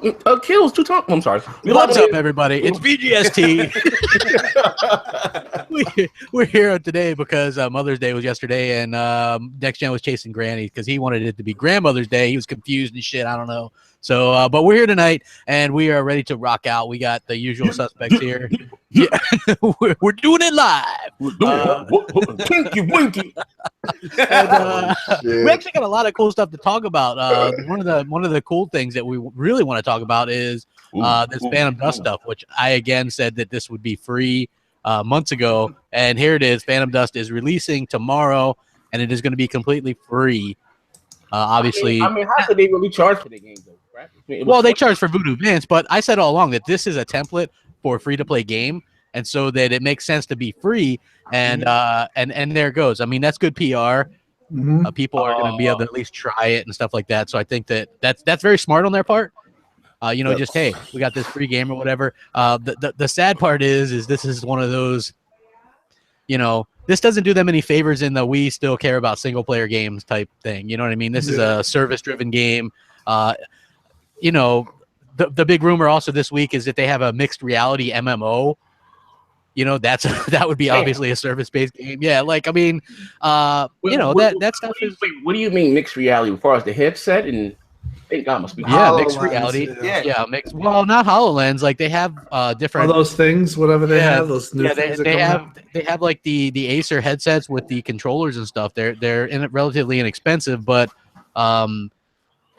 Kills 2 times. I'm sorry. What's up, everybody? It's Bgst. We're here today because Mother's Day was yesterday, and Next Gen was chasing Granny because he wanted it to be Grandmother's Day. He was confused and shit. I don't know. So, but we're here tonight, and we are ready to rock out. We got the usual suspects here. Yeah, we're doing it live. Pinky winky. And, we actually got a lot of cool stuff to talk about. One of the cool things that we really want to talk about is this Phantom Dust stuff, which I again said that this would be free months ago, and here it is. Phantom Dust is releasing tomorrow, and it is going to be completely free. Obviously, I mean, how could they really charge for the game though? Right? Well, they charge for Voodoo Vince, but I said all along that this is a template for a free-to-play game, and so that it makes sense to be free. And there it goes. I mean, that's good PR. People are going to be able to at least try it and stuff like that. So I think that's very smart on their part. Just hey, we got this free game or whatever. The sad part is this is one of those. This doesn't do them any favors in the we still care about single player games type thing. You know what I mean? This is a service driven game. The big rumor also this week is that they have a mixed reality MMO. That would be obviously a service-based game. Yeah, like I mean, that stuff is. Wait, what do you mean mixed reality? As far as the headset and thank God must be. Yeah, mixed reality. Yeah, mixed. Well, not HoloLens. Like they have different. All those things, whatever they have, those new things. They have like the Acer headsets with the controllers and stuff. They're relatively inexpensive, but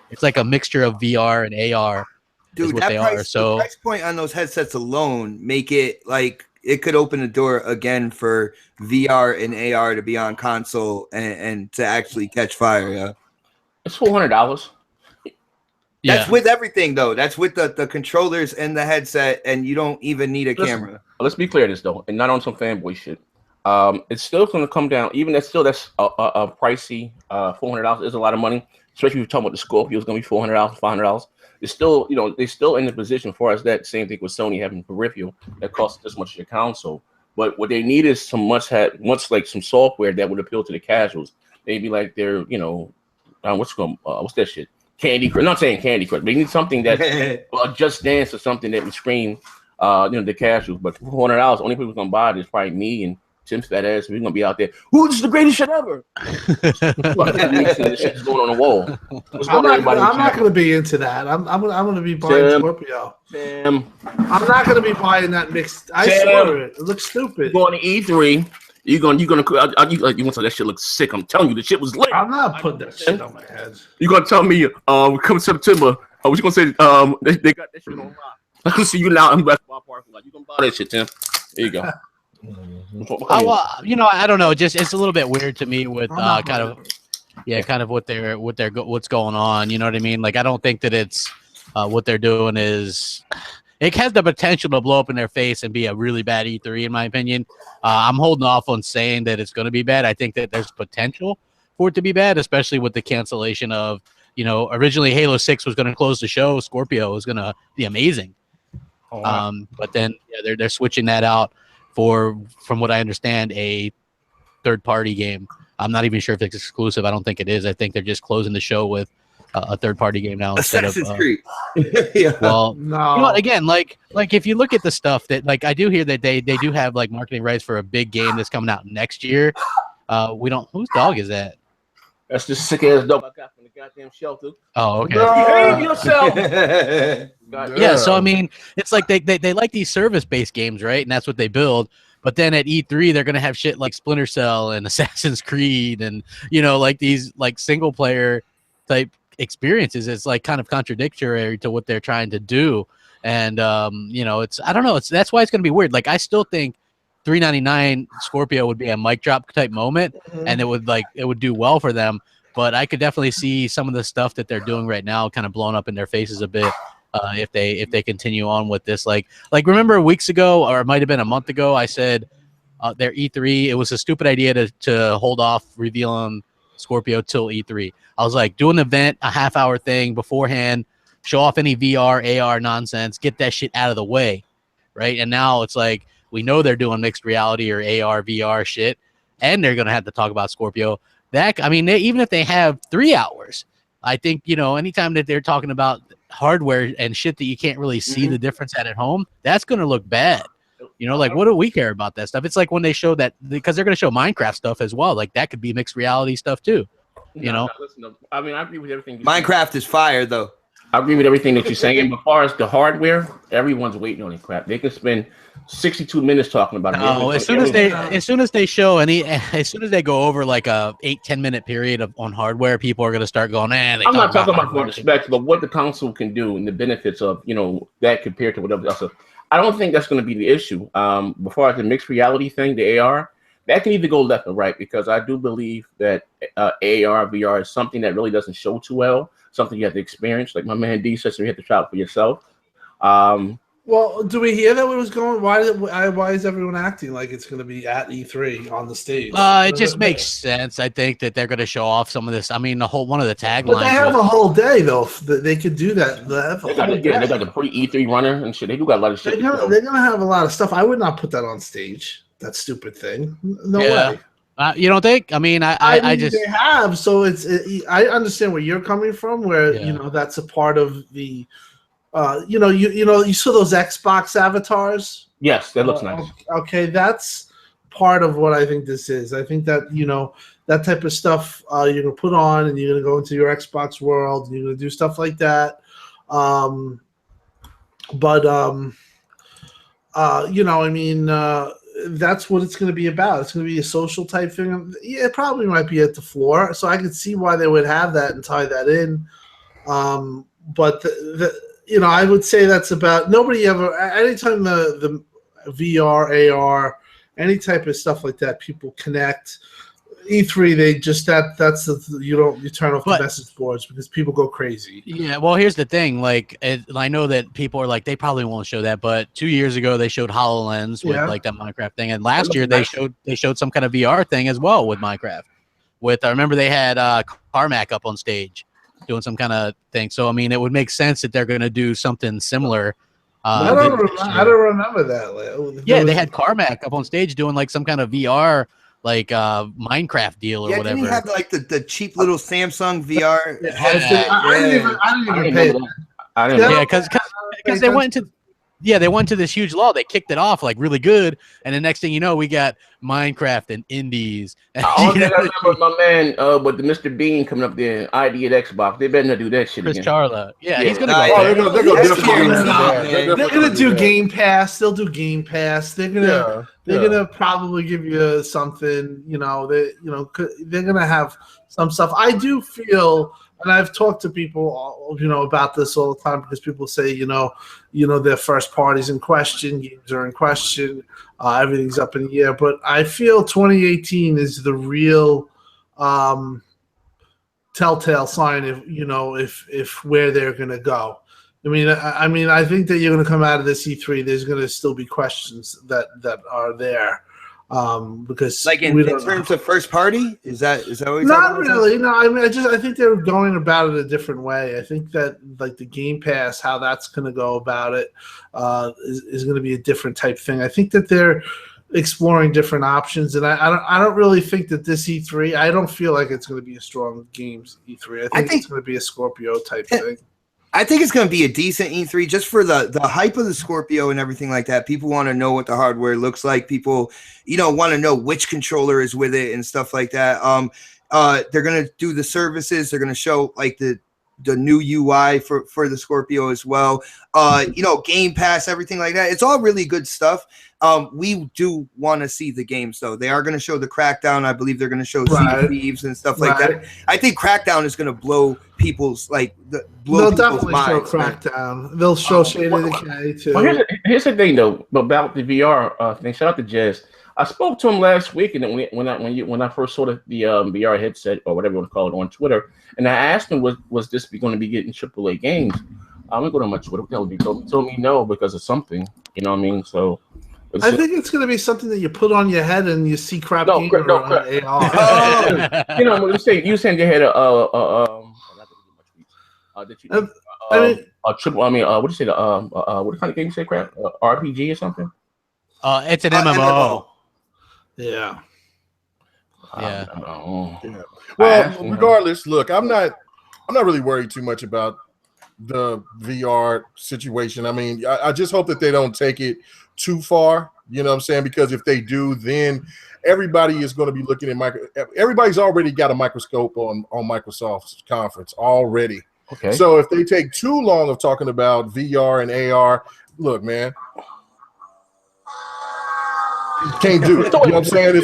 it's like a mixture of VR and AR. Dude, what they are. So the price point on those headsets alone make it like it could open the door again for VR and AR to be on console and to actually catch fire. Yeah, it's $400. That's with everything though. That's with the controllers and the headset, and you don't even need a camera. Let's be clear this though, and not on some fanboy shit. It's still going to come down. Even that's a pricey. $400 is a lot of money, especially if you're talking about the Scorpio. It's going to be $400, $500. It's still, they're still in the position for us that same thing with Sony having peripheral that costs this much your console. But what they need is some like some software that would appeal to the casuals. Maybe like their, what's that shit? Candy Crush. Not saying Candy Crush. They need something that Just Dance or something that would scream, the casuals. But for $400, only people gonna buy it is probably me and Tim's fat ass. We're gonna be out there. Ooh, this is the greatest shit ever. This shit's going on the wall. I'm not gonna be into that. I'm gonna be buying Scorpio. Sam, I'm not gonna be buying that mixed. I swear it looks stupid. Going to E3. You want to that shit looks sick. I'm telling you, the shit was lit. I'm not putting that shit on my head. You gonna tell me come September? What you gonna say? They got that shit on lock. I can see you now in basketball parking lot. You gonna buy that shit, Tim? There you go. I don't know. It's a little bit weird to me with kind of what's going on. You know what I mean? Like I don't think that it's what they're doing is. It has the potential to blow up in their face and be a really bad E3, in my opinion. I'm holding off on saying that it's going to be bad. I think that there's potential for it to be bad, especially with the cancellation of, originally Halo 6 was going to close the show. Scorpio was going to be amazing. Oh, wow. But then they're switching that out for, from what I understand, a third-party game. I'm not even sure if it's exclusive. I don't think it is. I think they're just closing the show with a third-party game now instead of Creed. Well, no. Again, like if you look at the stuff that I do hear that they do have like marketing rights for a big game that's coming out next year. Whose dog is that? That's just sick ass dog I got from the goddamn shelter. Oh, okay. Behave yourself. Yeah, so I mean, it's like they like these service-based games, right? And that's what they build. But then at E3, they're gonna have shit like Splinter Cell and Assassin's Creed, and like these like single player type experiences. It's like kind of contradictory to what they're trying to do, and it's I don't know. That's why it's gonna be weird. Like I still think $399 Scorpio would be a mic drop type moment, and it would do well for them. But I could definitely see some of the stuff that they're doing right now kind of blowing up in their faces a bit if they continue on with this. Like remember weeks ago, or it might have been a month ago, I said their E3 it was a stupid idea to hold off revealing Scorpio till E3. I was like, do an event, a half-hour thing beforehand, show off any VR, AR nonsense, get that shit out of the way, right? And now it's like we know they're doing mixed reality or AR, VR shit, and they're gonna have to talk about Scorpio. Even if they have 3 hours, I think anytime that they're talking about hardware and shit that you can't really see the difference at home, that's going to look bad. You know, like, what do we care about that stuff? It's like when they show that, because they're going to show Minecraft stuff as well. Like, that could be mixed reality stuff too. You know? Listen, I mean, I agree with everything. Minecraft is fire, though. I agree with everything that you're saying. But as far as the hardware, everyone's waiting on it. Crap, they can spend 62 minutes talking about it. No, as soon as they show as soon as they go over like a 8-10 minute period on hardware, people are going to start going, I'm not talking about for the specs, but what the console can do and the benefits of, you know, that compared to whatever else. I don't think that's going to be the issue. Before the mixed reality thing, the AR, that can either go left or right, because I do believe that AR, VR is something that really doesn't show too well, something you have to experience. Like my man D says, you have to try it for yourself. Well, do we hear that it was going? Why is everyone acting like it's going to be at E3 on the stage? It just makes sense. I think that they're going to show off some of this. I mean, one of the taglines. But they have a whole day though. They could do that. They got the pre-E3 runner and shit. They do got a lot of shit. They're gonna have a lot of stuff. I would not put that on stage. That stupid thing. No way. You don't think? I mean, I just they have. So I understand where you're coming from. Where you know that's a part of the. You saw those Xbox avatars. Yes, that looks nice. Okay, that's part of what I think this is. I think that that type of stuff you're gonna put on, and you're gonna go into your Xbox world, and you're gonna do stuff like that. That's what it's going to be about. It's going to be a social type thing. Yeah, it probably might be at the floor, so I could see why they would have that and tie that in. But I would say that's about nobody ever. Anytime the VR, AR, any type of stuff like that, people connect. E3, they just you turn off the message boards because people go crazy. Yeah, well, here's the thing. Like, I know that people are like, they probably won't show that, but 2 years ago they showed HoloLens with like that Minecraft thing, and last year they showed some kind of VR thing as well with Minecraft. I remember they had Carmack up on stage doing some kind of thing. So I mean, it would make sense that they're going to do something similar. I don't remember that. They had Carmack up on stage doing like some kind of VR. Like Minecraft deal or whatever. Didn't he have like the cheap little Samsung VR? I didn't even pay that. Yeah, because they went to this huge law. They kicked it off like really good, and the next thing you know, we got Minecraft and indies. I remember my man with the Mr. Bean coming up there, ID at Xbox. They better not do that shit Chris again. Charla. Yeah, he's gonna go. They're gonna do Game Pass. They'll do Game Pass. They're gonna probably give you something. They're gonna have some stuff. I do feel. And I've talked to people, about this all the time because people say, their first party's in question, games are in question, everything's up in the air. But I feel 2018 is the real telltale sign if where they're going to go. I mean, I think that you're going to come out of this E3. There's going to still be questions that are there. Because like in terms of first party, is that what you're not really? No, I mean, I think they're going about it a different way. I think that like the Game Pass, how that's going to go about it, is going to be a different type thing. I think that they're exploring different options, and I don't really think that this E3. I don't feel like it's going to be a strong games E3. I think it's going to be a Scorpio type thing. I think it's going to be a decent E3 just for the hype of the Scorpio and everything like that. People want to know what the hardware looks like. People, want to know which controller is with it and stuff like that. They're going to do the services. They're going to show like the new UI for the Scorpio as well. Game Pass, everything like that. It's all really good stuff. We do want to see the games though. They are going to show the Crackdown. I believe they're going to show Sea of Thieves and stuff like that. I think Crackdown is going to blow people's They'll definitely minds, show Crackdown. They'll show Shade of Decay too. Well, here's the thing though about the VR thing. Shout out to Jez. I spoke to him last week, and when I first saw the VR headset or whatever you want to call it on Twitter, and I asked him, was this going to be getting AAA games? I'm gonna go to my Twitter. What the hell did he told me no because of something. You know what I mean? So I think it's going to be something that you put on your head and you see crap. No, crap. You saying you had triple. I mean, what do you say? What kind of game you say? Crap, RPG or something? It's an MMO. Yeah. Well, regardless, look, I'm not really worried too much about the VR situation. I mean, I just hope that they don't take it too far. You know what I'm saying? Because if they do, then everybody is going to be looking at everybody's already got a microscope on Microsoft's conference already. Okay. So if they take too long of talking about VR and AR, look, man, can't do it. You know what I'm saying?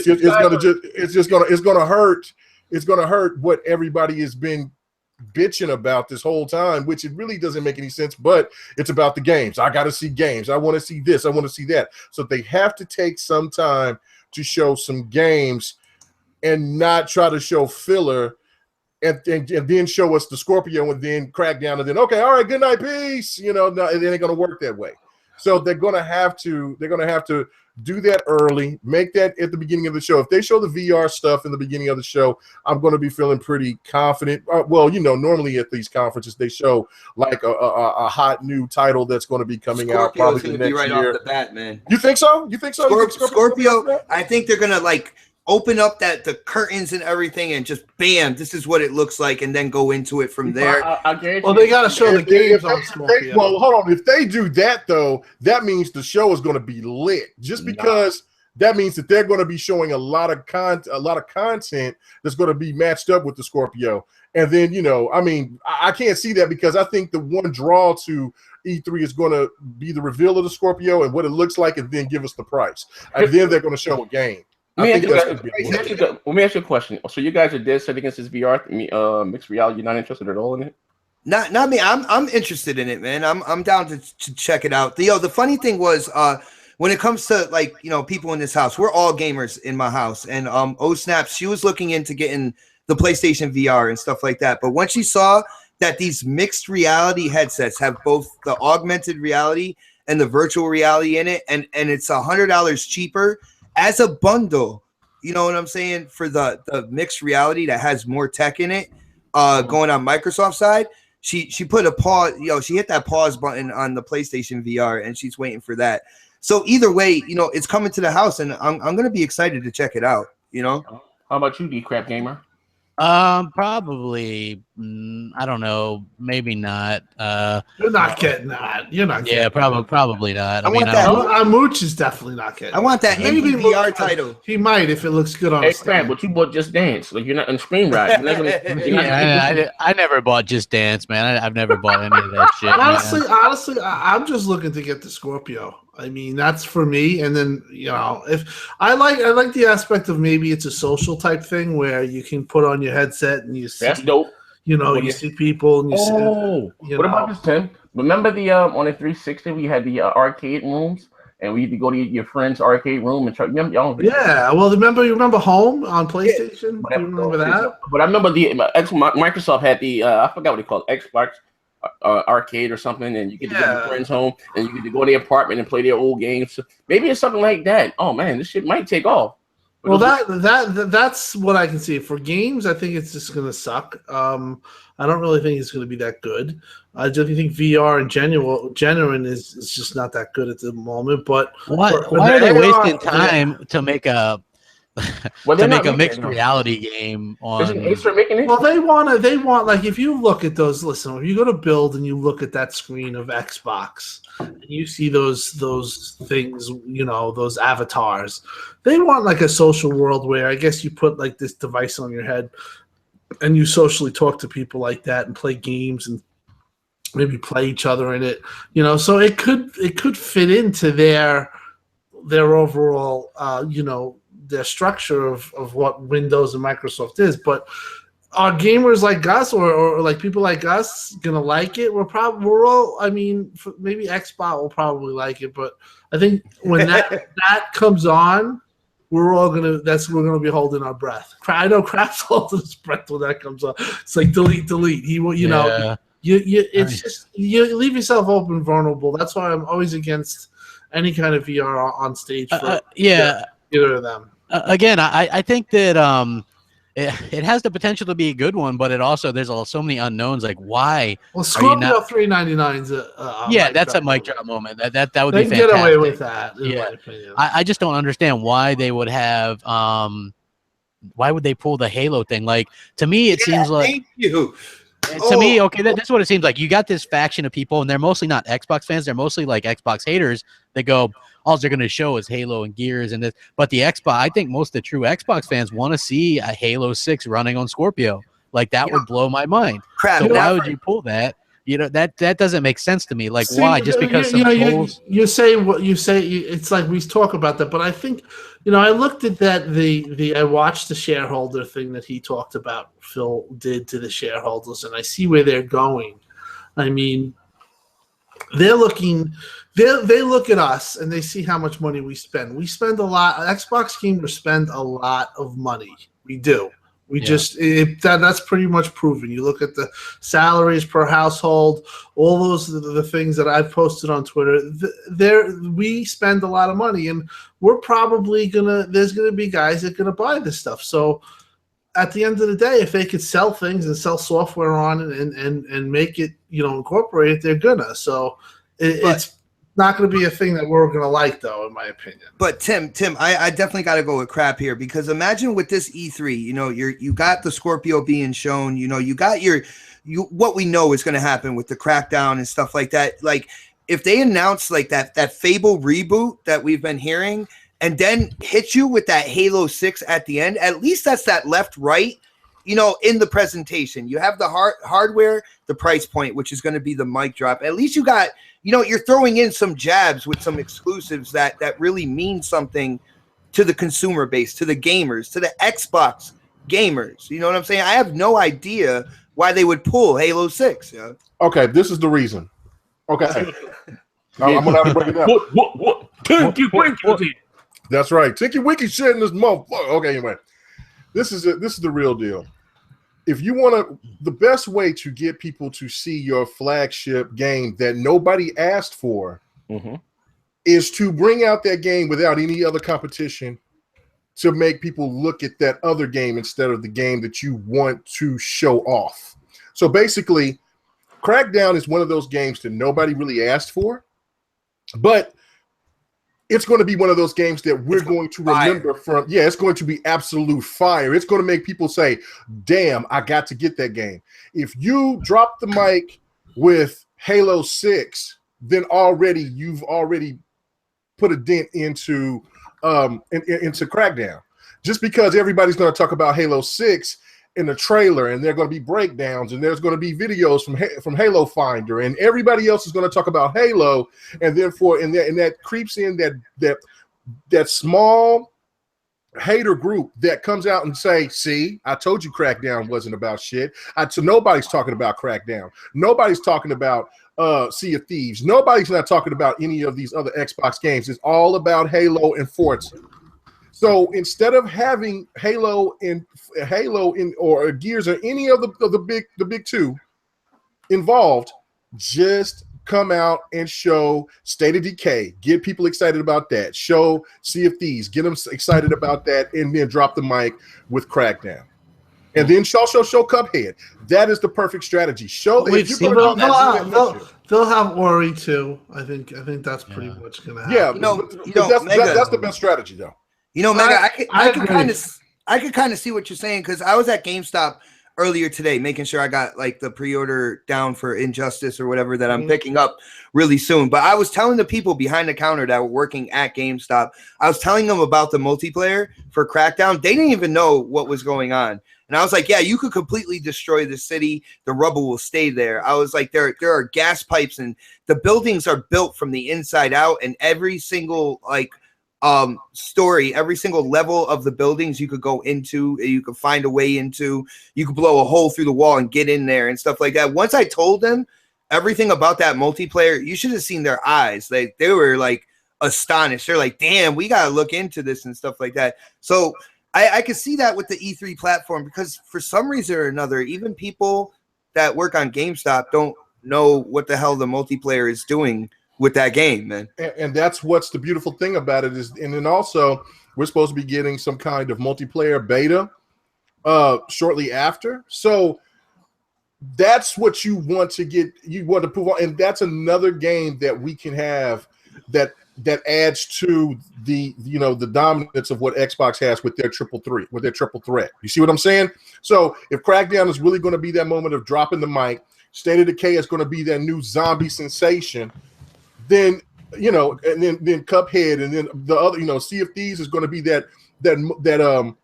It's gonna hurt what everybody has been bitching about this whole time, which it really doesn't make any sense, but it's about the games. I got to see games. I want to see this. I want to see that. So they have to take some time to show some games and not try to show filler and then show us the Scorpio and then Crackdown and then, okay, all right, good night, peace. You know, no, it ain't going to work that way. So they're going to have to do that early, make that at the beginning of the show. If they show the VR stuff in the beginning of the show, I'm going to be feeling pretty confident. Well, you know, normally at these conferences, they show like a hot new title that's going to be coming out probably next right year. Off the bat, man. You think so? Scorpio, I think they're going to like open up the curtains and everything and just bam, this is what it looks like, and then go into it from there. Well, they got to show the games on Scorpio. Well, hold on. If they do that, though, that means the show is going to be lit. Just because that means that they're going to be showing a lot of content that's going to be matched up with the Scorpio. And then, you know, I mean, I can't see that because I think the one draw to E3 is going to be the reveal of the Scorpio and what it looks like, and then give us the price. And then they're going to show a game. Let me ask you a question. So you guys are dead set against this VR mixed reality? You're not interested at all in it? Not me. I'm interested in it, man. I'm down to check it out. The funny thing was when it comes to, like, you know, people in this house, we're all gamers in my house, and Snaps, she was looking into getting the PlayStation VR and stuff like that. But when she saw that these mixed reality headsets have both the augmented reality and the virtual reality in it, and it's $100 cheaper as a bundle, you know what I'm saying, for the mixed reality that has more tech in it, going on Microsoft side, she put a pause, she hit that pause button on the PlayStation VR, and she's waiting for that. So either way, you know, it's coming to the house, and I'm going to be excited to check it out, you know? How about you, D-Crap Gamer? Probably. I don't know. Maybe not. You're not getting that. You're not. Yeah, probably not. I want that. Mooch is definitely not getting. I want that indie VR title. He might if it looks good on. Hey, Crab, but you bought Just Dance. Like, you're not in Screen Ride. I never bought Just Dance, man. I've never bought any of that shit. Honestly, I'm just looking to get the Scorpio. I mean, that's for me. And then, you know, if I like the aspect of maybe it's a social type thing where you can put on your headset and you see, that's dope. You know, you see people and you see. What about this, Tim? Remember the on the 360 we had the arcade rooms, and we had to go to your friend's arcade room and try. Yeah, well, remember Home on PlayStation? Yeah, do you remember that? But I remember Microsoft had the I forgot what they called it, Xbox arcade or something, and you get to go to your friend's home and you get to go to their apartment and play their old games. So maybe it's something like that. Oh man, this shit might take off. Well, that's what I can see. For games, I think it's just going to suck. I don't really think it's going to be that good. I just think VR in genuine is just not that good at the moment. But why are they wasting time to make a mixed reality game on? Isn't Acer making it? Well, they want like, if you look at those, listen, if you go to build and you look at that screen of Xbox and you see those things, you know, those avatars, they want like a social world where I guess you put like this device on your head and you socially talk to people like that and play games and maybe play each other in it, you know. So it could fit into their overall, you know, their structure of what Windows and Microsoft is. But are gamers like us or like people like us gonna like it? We're all. I mean, maybe Xbox will probably like it, but I think when that comes on, we're gonna be holding our breath. I know Crap's holding his breath when that comes on. It's like delete. He will, you know. It's just you leave yourself open, vulnerable. That's why I'm always against any kind of VR on stage for either of them. Again, I think that it has the potential to be a good one, but it also there's so many unknowns. Like why? Well, Scorpio $399 is that's a mic drop moment. That would they be fantastic. Get away with that. In my opinion. I just don't understand why they would have. Why would they pull the Halo thing? Like, to me, it seems like. Thank you. To me, okay, that's what it seems like. You got this faction of people, and they're mostly not Xbox fans. They're mostly like Xbox haters. They go, all they're going to show is Halo and Gears and this. But the Xbox, I think most of the true Xbox fans want to see a Halo 6 running on Scorpio. Like that would blow my mind. Crap. So why would you pull that? That doesn't make sense to me. Like, why? Just because you say what you say. It's like we talk about that, but I think I looked at that. I watched the shareholder thing that he talked about. Phil did to the shareholders, and I see where they're going. I mean, they're looking. They look at us and they see how much money we spend. We spend a lot. Xbox gamers spend a lot of money. We do. That's pretty much proven. You look at the salaries per household, all those are the things that I've posted on Twitter. We spend a lot of money, and we're probably there's gonna be guys that are gonna buy this stuff. So at the end of the day, if they could sell things and sell software on it and make it, incorporate it, they're gonna. So it's not going to be a thing that we're going to like, though, in my opinion. But Tim, I definitely got to go with crap here, because imagine with this E3, you got the Scorpio being shown, you got what we know is going to happen with the Crackdown and stuff like that. Like, if they announce like that Fable reboot that we've been hearing, and then hit you with that Halo 6 at the end, at least that's that left-right, in the presentation. You have the hardware, the price point, which is going to be the mic drop. At least you got, you're throwing in some jabs with some exclusives that really mean something to the consumer base, to the gamers, to the Xbox gamers. You know what I'm saying? I have no idea why they would pull Halo 6. Yeah. Okay, this is the reason. Okay. I'm going to have to break it down. What? Tinky Winky. That's right. Tinky Winky shit in this motherfucker. Okay, anyway. This is the real deal. If you want the best way to get people to see your flagship game that nobody asked for is to bring out that game without any other competition, to make people look at that other game instead of the game that you want to show off. So basically, Crackdown is one of those games that nobody really asked for, but it's going to be one of those games that we're going to remember from. Yeah, it's going to be absolute fire. It's going to make people say, damn, I got to get that game. If you drop the mic with Halo 6, then you've already put a dent into Crackdown. Just because everybody's going to talk about Halo 6 in the trailer, and there are going to be breakdowns, and there's going to be videos from Halo Finder, and everybody else is going to talk about Halo, and therefore, and that creeps in that small hater group that comes out and say, "See, I told you Crackdown wasn't about shit." So nobody's talking about Crackdown. Nobody's talking about Sea of Thieves. Nobody's not talking about any of these other Xbox games. It's all about Halo and Forza. So instead of having Halo or Gears or any of the big two involved, just come out and show State of Decay, get people excited about that. Show Sea of Thieves, get them excited about that, and then drop the mic with Crackdown. And then show Cuphead. That is the perfect strategy. Show that they'll have Ori too. I think that's pretty much gonna happen. Yeah, that's the best strategy though. Mega, I could kind of see what you're saying, because I was at GameStop earlier today making sure I got like the pre-order down for Injustice or whatever that I'm picking up really soon. But I was telling the people behind the counter that were working at GameStop, I was telling them about the multiplayer for Crackdown. They didn't even know what was going on. And I was like, yeah, you could completely destroy the city. The rubble will stay there. I was like, there are gas pipes, and the buildings are built from the inside out, and every single story, every single level of the buildings you could go into, you could find a way into, you could blow a hole through the wall and get in there and stuff like that. Once I told them everything about that multiplayer, you should have seen their eyes. They were like astonished. They're like, damn, we got to look into this and stuff like that. So I could see that with the E3 platform, because for some reason or another, even people that work on GameStop don't know what the hell the multiplayer is doing with that game, man. And that's what's the beautiful thing about it is, and then also we're supposed to be getting some kind of multiplayer beta shortly after. So that's what you want to get, you want to prove on, and that's another game that we can have that that adds to the the dominance of what Xbox has with their triple threat. You see what I'm saying? So if Crackdown is really going to be that moment of dropping the mic, State of Decay is going to be that new zombie sensation, then and then Cuphead, and then the other Sea of Thieves is going to be that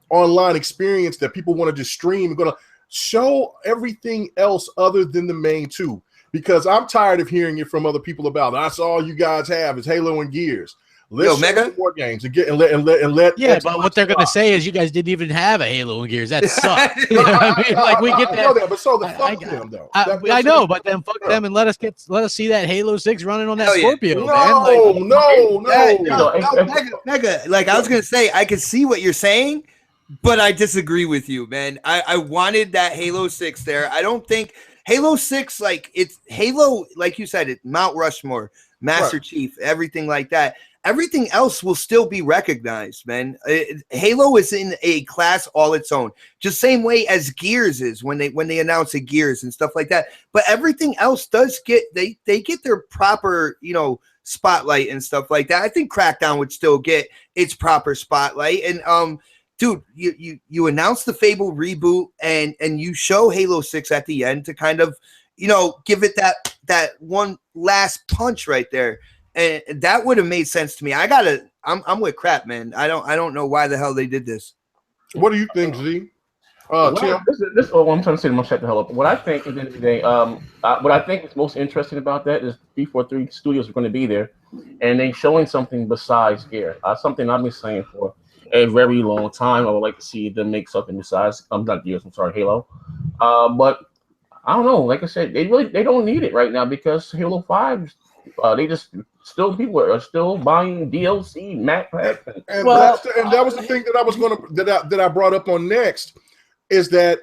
online experience that people want to just stream. Going to show everything else other than the main two. Because I'm tired of hearing it from other people about that's all you guys have is Halo and Gears. Let's show more games and let yeah, but what they're gonna say is you guys didn't even have a Halo and Gears. That sucks. You know what I mean? Like we get that. I know that, but so the fuck them though. I know, but then fuck them and let us see that Halo 6 running on that Scorpio, man. No. Mega. Like I was gonna say, I can see what you're saying, but I disagree with you, man. I wanted that Halo 6 there. I don't think Halo 6, like it's Halo, like you said, it Mount Rushmore, Master Chief, everything like that. Everything else will still be recognized, man. Halo is in a class all its own, just same way as Gears is when they announce a Gears and stuff like that. But everything else does get they get their proper spotlight and stuff like that. I think Crackdown would still get its proper spotlight. And dude, you announce the Fable reboot and you show Halo 6 at the end to kind of give it that one last punch right there. And that would have made sense to me. I'm with crap, man. I don't know why the hell they did this. What do you think, Z? Tim? This I'm trying to say, I'm gonna shut the hell up. What I think at the end of the day, what I think is most interesting about that is 343 Studios are going to be there, and they showing something besides gear. Something I've been saying for a very long time. I would like to see them make something besides not Gears. I'm sorry, Halo. But I don't know. Like I said, they don't need it right now because Halo 5. People are still buying DLC map packs. And that was the thing that I brought up on next is that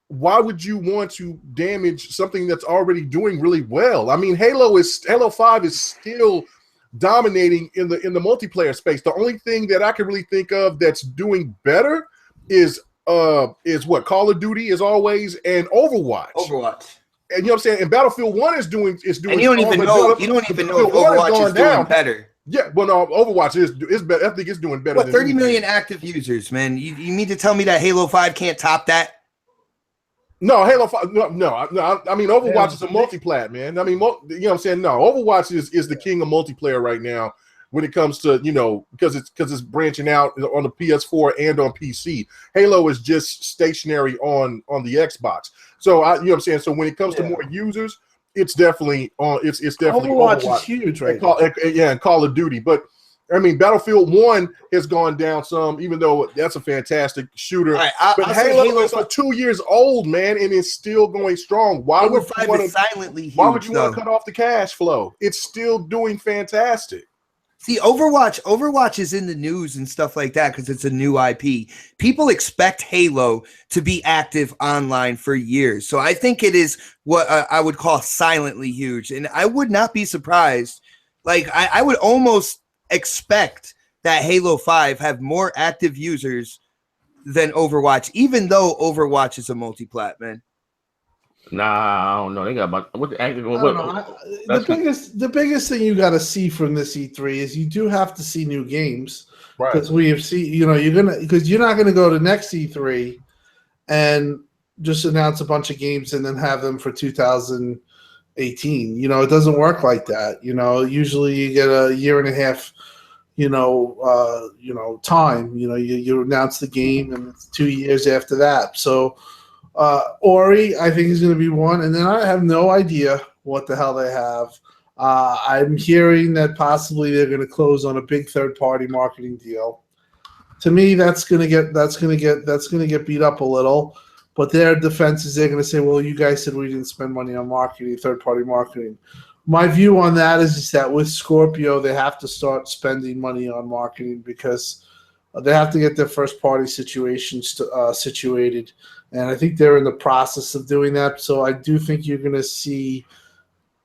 why would you want to damage something that's already doing really well? I mean, Halo 5 is still dominating in the multiplayer space. The only thing that I can really think of that's doing better is what Call of Duty is always and Overwatch. And you know what I'm saying? And Battlefield 1 is doing. And you don't even know. You don't even know if Overwatch is doing better. Yeah, well, no, Overwatch is better. I think it's doing better. What, 30 million active users, man? You mean to tell me that Halo 5 can't top that? No, Halo 5. No. I mean, Overwatch is a multiplat, man. I mean, you know what I'm saying? No, Overwatch is the king of multiplayer right now when it comes to because it's branching out on the PS4 and on PC. Halo is just stationary on the Xbox. So you know what I'm saying. So when it comes to more users, it's definitely on. It's definitely Overwatch is huge right now. And Call of Duty, but I mean Battlefield 1 has gone down some, even though that's a fantastic shooter. Right, but Halo is 2 years old, man, and it's still going strong. Why would you want to cut off the cash flow? It's still doing fantastic. See, Overwatch is in the news and stuff like that because it's a new IP. People expect Halo to be active online for years. So I think it is what I would call silently huge. And I would not be surprised. Like, I would almost expect that Halo 5 have more active users than Overwatch, even though Overwatch is a multi-plat, man. Nah, I don't know. They got about what the active. The biggest thing you got to see from this E3 is you do have to see new games, because we have seen. You're not gonna go to next E3 and just announce a bunch of games and then have them for 2018. It doesn't work like that. Usually you get a year and a half. Time. You announce the game and it's 2 years after that. So. Ori, I think is going to be one, and then I have no idea what the hell they have. I'm hearing that possibly they're going to close on a big third-party marketing deal. To me, that's going to get beat up a little. But their defense is they're going to say, "Well, you guys said we didn't spend money on marketing, third-party marketing." My view on that is that with Scorpio, they have to start spending money on marketing because they have to get their first-party situations situated. And I think they're in the process of doing that. So I do think you're going to see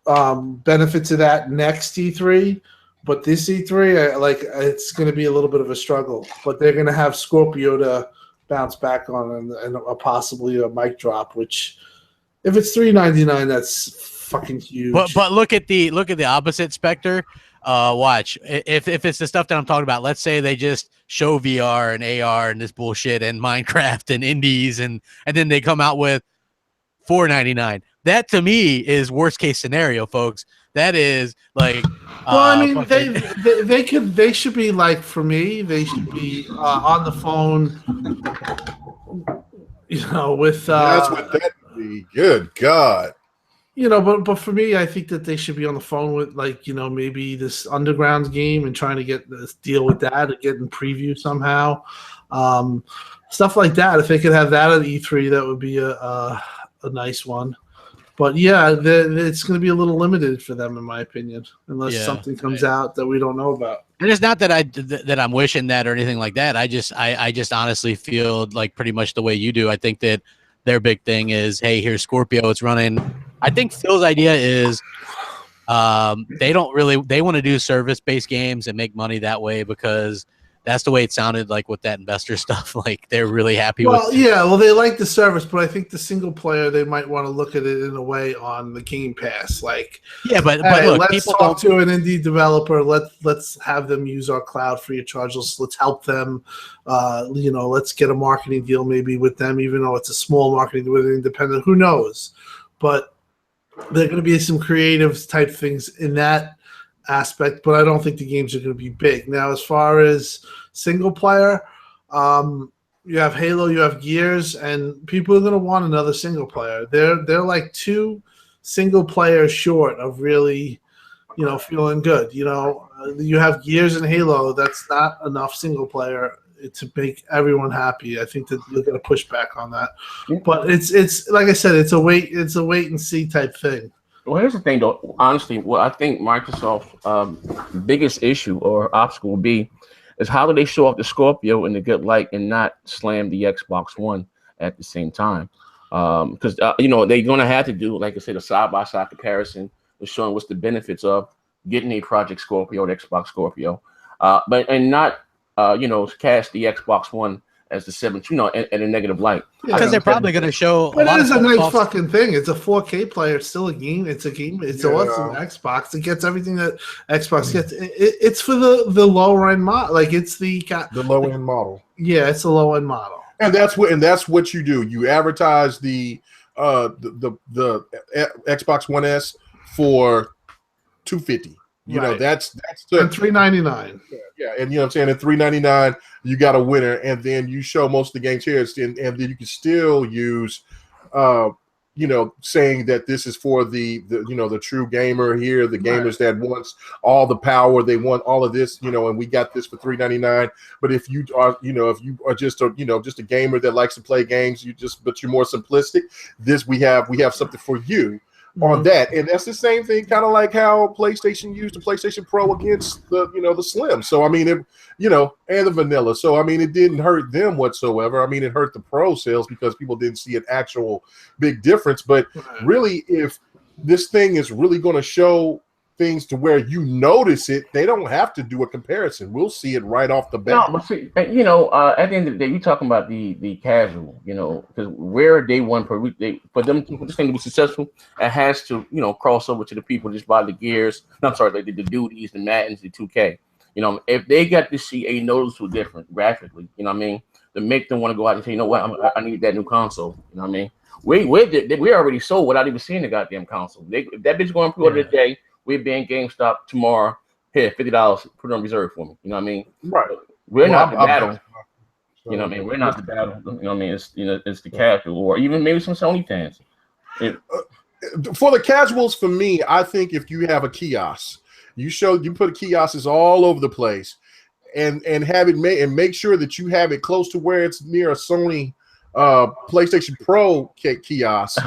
benefits of that next E3. But this E3, it's going to be a little bit of a struggle. But they're going to have Scorpio to bounce back on and possibly a mic drop, which if it's $399, that's fucking huge. But look at the opposite specter. watch if it's the stuff that I'm talking about. Let's say they just show VR and AR and this bullshit and Minecraft and indies and then they come out with $4.99. That to me is worst case scenario, folks. That is like, well, I mean, they should be like, for me, they should be on the phone, you know, with that's what that would be. Good God. You know, but for me, I think that they should be on the phone with, like, you know, maybe this Underground game and trying to get this deal with that or get in preview somehow. Stuff like that. If they could have that at E3, that would be a nice one. But yeah, it's going to be a little limited for them, in my opinion, unless something comes out that we don't know about. And it's not that I'm wishing that or anything like that. I just honestly feel like pretty much the way you do. I think that their big thing is, hey, here's Scorpio. It's running. I think Phil's idea is they want to do service-based games and make money that way because that's the way it sounded like with that investor stuff. Like they're really happy with. Well, they like the service, but I think the single player, they might want to look at it in a way on the Game Pass. Like, yeah, but hey, look, let's talk to an indie developer. Let's have them use our cloud free of charge. Let's help them. You know, let's get a marketing deal maybe with them, even though it's a small marketing deal with an independent. Who knows? But there are going to be some creative type things in that aspect, but I don't think the games are going to be big. Now, as far as single player, you have Halo, you have Gears, and people are going to want another single player. They're like 2 single players short of really, you know, feeling good. You know, you have Gears and Halo. That's not enough single player to make everyone happy. I think that you're going to push back on that. But it's like I said, it's a wait and see type thing. Well, here's the thing, though. Honestly, what I think Microsoft's biggest issue or obstacle will be is how do they show off the Scorpio in the good light and not slam the Xbox One at the same time? Because you know, they're going to have to do, like I said, a side-by-side comparison of showing what's the benefits of getting a Project Scorpio or the Xbox Scorpio, but not you know, cast the Xbox One as the 7th, you know, in a negative light. Because they're probably going to show. But it is a nice fucking thing. It's a 4K player. It's still a game. It's a game. It's awesome Xbox. It gets everything that Xbox gets. It's for the lower end model. Like it's the low end model. Yeah, it's a low end model. And that's what you do. You advertise the Xbox One S for $250. You know, that's and $399. Yeah, and you know what I'm saying, at $399 you got a winner, and then you show most of the games here, and then you can still use you know, saying that this is for the you know, the true gamer here, the gamers that wants all the power, they want all of this, you know, and we got this for $399. But if you are, you know, if you are just a, you know, just a gamer that likes to play games, but you're more simplistic, we have something for you on that. And that's the same thing, kind of like how PlayStation used the PlayStation Pro against the, you know, the Slim. So I mean, it, you know, and the vanilla. So I mean, it didn't hurt them whatsoever. I mean, it hurt the Pro sales because people didn't see an actual big difference. But really, if this thing is really going to show things to where you notice it, they don't have to do a comparison. We'll see it right off the bat. No, but see, you know, at the end of the day, you're talking about the casual, you know, because we're day one per week. For them, for this thing to be successful, it has to, you know, cross over to the people just buy the Gears. No, I'm sorry, like the duties, the Maddens, the 2K. You know, if they got to see a noticeable difference graphically, you know what I mean, to make them want to go out and say, you know what, I need that new console. You know what I mean? We already sold without even seeing the goddamn console. If that bitch going pre-order today, we'll be in GameStop tomorrow. Here, $50, put it on reserve for me. You know what I mean? Right. We're not the battle. You know what I mean? We're not the battle. You know what I mean? It's, you know, it's the casual, or even maybe some Sony fans. For the casuals, for me, I think if you have a kiosk, you put kiosks all over the place, and have it made, and make sure that you have it close to where it's near a Sony PlayStation Pro kiosk.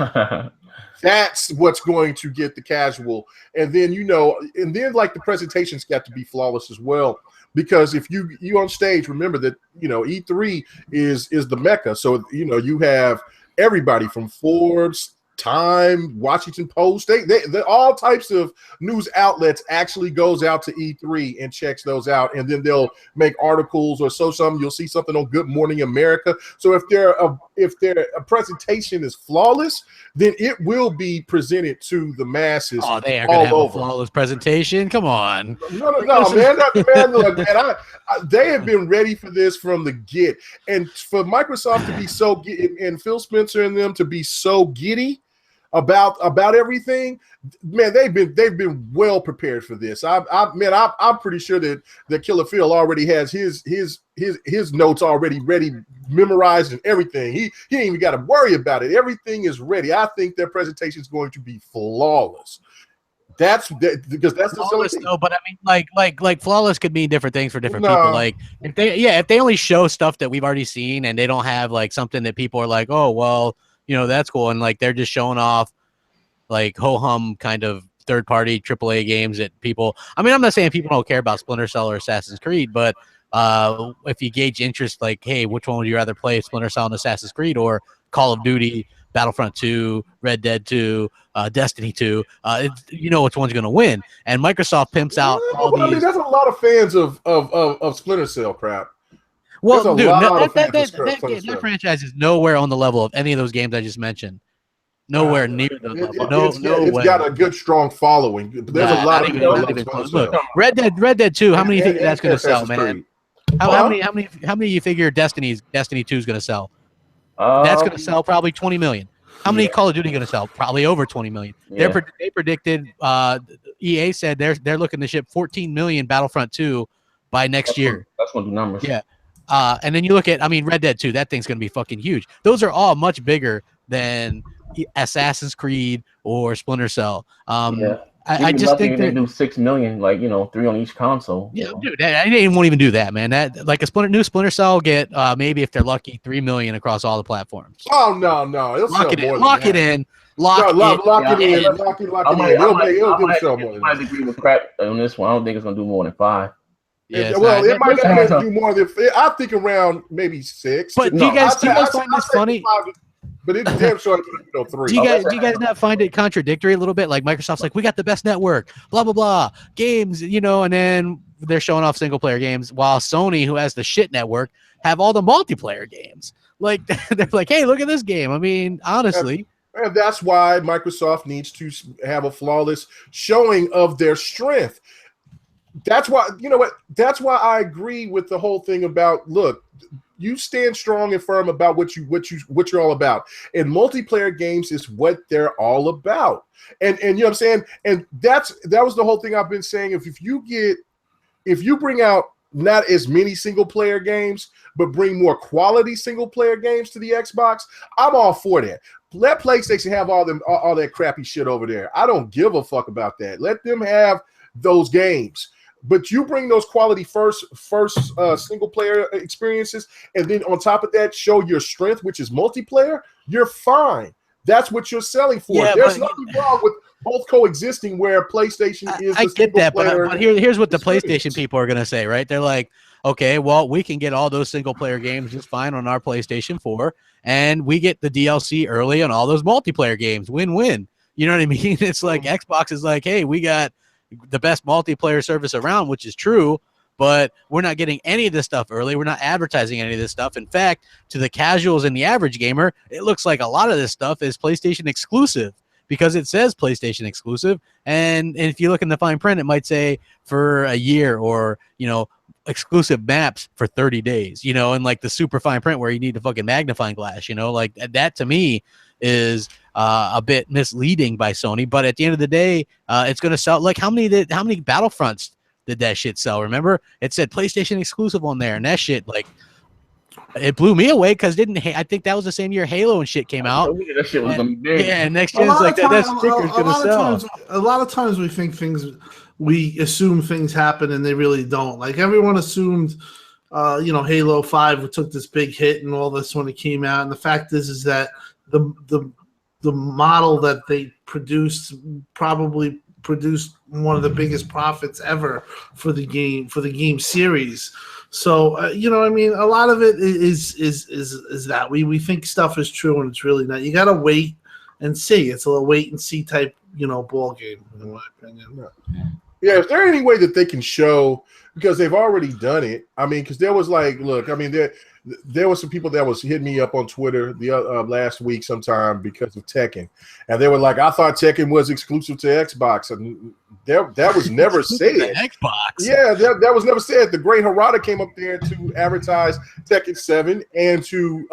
That's what's going to get the casual. And then, you know, and then like the presentation's got to be flawless as well. Because if you on stage, remember that, you know, E3 is the mecca. So, you know, you have everybody from Forbes, Time, Washington Post, they all types of news outlets actually goes out to E3 and checks those out, and then they'll make articles or you'll see something on Good Morning America. So if their presentation is flawless, then it will be presented to the masses. Oh, they are going to have a flawless presentation. Come on. No, man. Look, man, they have been ready for this from the get, and for Microsoft to be so and Phil Spencer and them to be so giddy about everything, man, they've been well prepared for this. I'm pretty sure that Killer Phil already has his notes already ready, memorized and everything. He ain't even got to worry about it. Everything is ready. I think their presentation is going to be flawless. Because that's the flawless, though. But I mean, like flawless could mean different things for different people. Like if they only show stuff that we've already seen and they don't have like something that people are like, oh well, you know, that's cool, and like they're just showing off like ho-hum kind of third-party AAA games that people. I mean, I'm not saying people don't care about Splinter Cell or Assassin's Creed, but if you gauge interest, like, hey, which one would you rather play, Splinter Cell and Assassin's Creed or Call of Duty, Battlefront 2, Red Dead 2, Destiny 2, you know which one's going to win. And Microsoft pimps out all these. I mean, there's a lot of fans of Splinter Cell crap. Well, dude, that franchise is nowhere on the level of any of those games I just mentioned. Nowhere near the level. It's got a good, strong following. There's a lot of people. Look, Red Dead 2. How many do you think that's going to sell, man? How many you figure Destiny 2 is going to sell? That's going to sell probably 20 million. How many Call of Duty going to sell? Probably over 20 million. Yeah. They predicted. EA said they're looking to ship 14 million Battlefront 2 by next year. That's one of the numbers. Yeah. And then you look at, I mean, Red Dead 2, that thing's going to be fucking huge. Those are all much bigger than Assassin's Creed or Splinter Cell. I just think they do 6 million, like, you know, 3 on each console. Yeah, dude, they won't even do that, man. That like new Splinter Cell get maybe if they're lucky 3 million across all the platforms. Oh no, lock it in, lock it in. I might agree with Crap on this one. I don't think it's gonna do more than 5. Yeah, well, it might not do more than. I think around maybe 6. But do you guys find this funny? But it's damn sure 3. Do you guys not find it contradictory a little bit? Like Microsoft's like, we got the best network, blah blah blah, games, you know, and then they're showing off single player games, while Sony, who has the shit network, have all the multiplayer games. Like they're like, hey, look at this game. I mean, honestly. And that's why Microsoft needs to have a flawless showing of their strength. That's why, you know what? That's why I agree with the whole thing about, look, you stand strong and firm about what you're all about. And multiplayer games is what they're all about. And you know what I'm saying? And that was the whole thing I've been saying. If you bring out not as many single player games, but bring more quality single player games to the Xbox, I'm all for that. Let PlayStation have all that crappy shit over there. I don't give a fuck about that. Let them have those games. But you bring those quality first single player experiences, and then on top of that, show your strength, which is multiplayer. You're fine. That's what you're selling for. Yeah, there's nothing wrong with both coexisting, where PlayStation is. I get that, but here's what the PlayStation people are gonna say, right? They're like, okay, well, we can get all those single player games just fine on our PlayStation 4, and we get the DLC early on all those multiplayer games. Win-win. You know what I mean? It's like Xbox is like, hey, we got the best multiplayer service around, which is true, but we're not getting any of this stuff early. We're not advertising any of this stuff. In fact, to the casuals and the average gamer, it looks like a lot of this stuff is PlayStation exclusive because it says PlayStation exclusive. And if you look in the fine print, it might say for a year, or, you know, exclusive maps for 30 days, you know, and like the super fine print where you need a fucking magnifying glass, you know, like that to me is a bit misleading by Sony. But at the end of the day, it's going to sell. Like how many Battlefronts did that shit sell? Remember, it said PlayStation exclusive on there, and that shit, like, it blew me away because I think that was the same year Halo and shit came out. That shit was gonna be big. Yeah, and next year's like that sticker's gonna sell. A lot of times we assume things happen and they really don't. Like everyone assumed, Halo 5 took this big hit and all this when it came out. And the fact is that the model that they produced probably produced one of the biggest profits ever for the game series. So a lot of it is that we think stuff is true and it's really not. You gotta wait and see. It's a little wait and see type ball game, in my opinion. Yeah, if there any way that they can show, because they've already done it. I mean, because there was like, look, I mean, there were some people that was hitting me up on Twitter the last week sometime because of Tekken, and they were like, "I thought Tekken was exclusive to Xbox," and that was never said. Xbox. Yeah, that was never said. The great Harada came up there to advertise Tekken 7 and to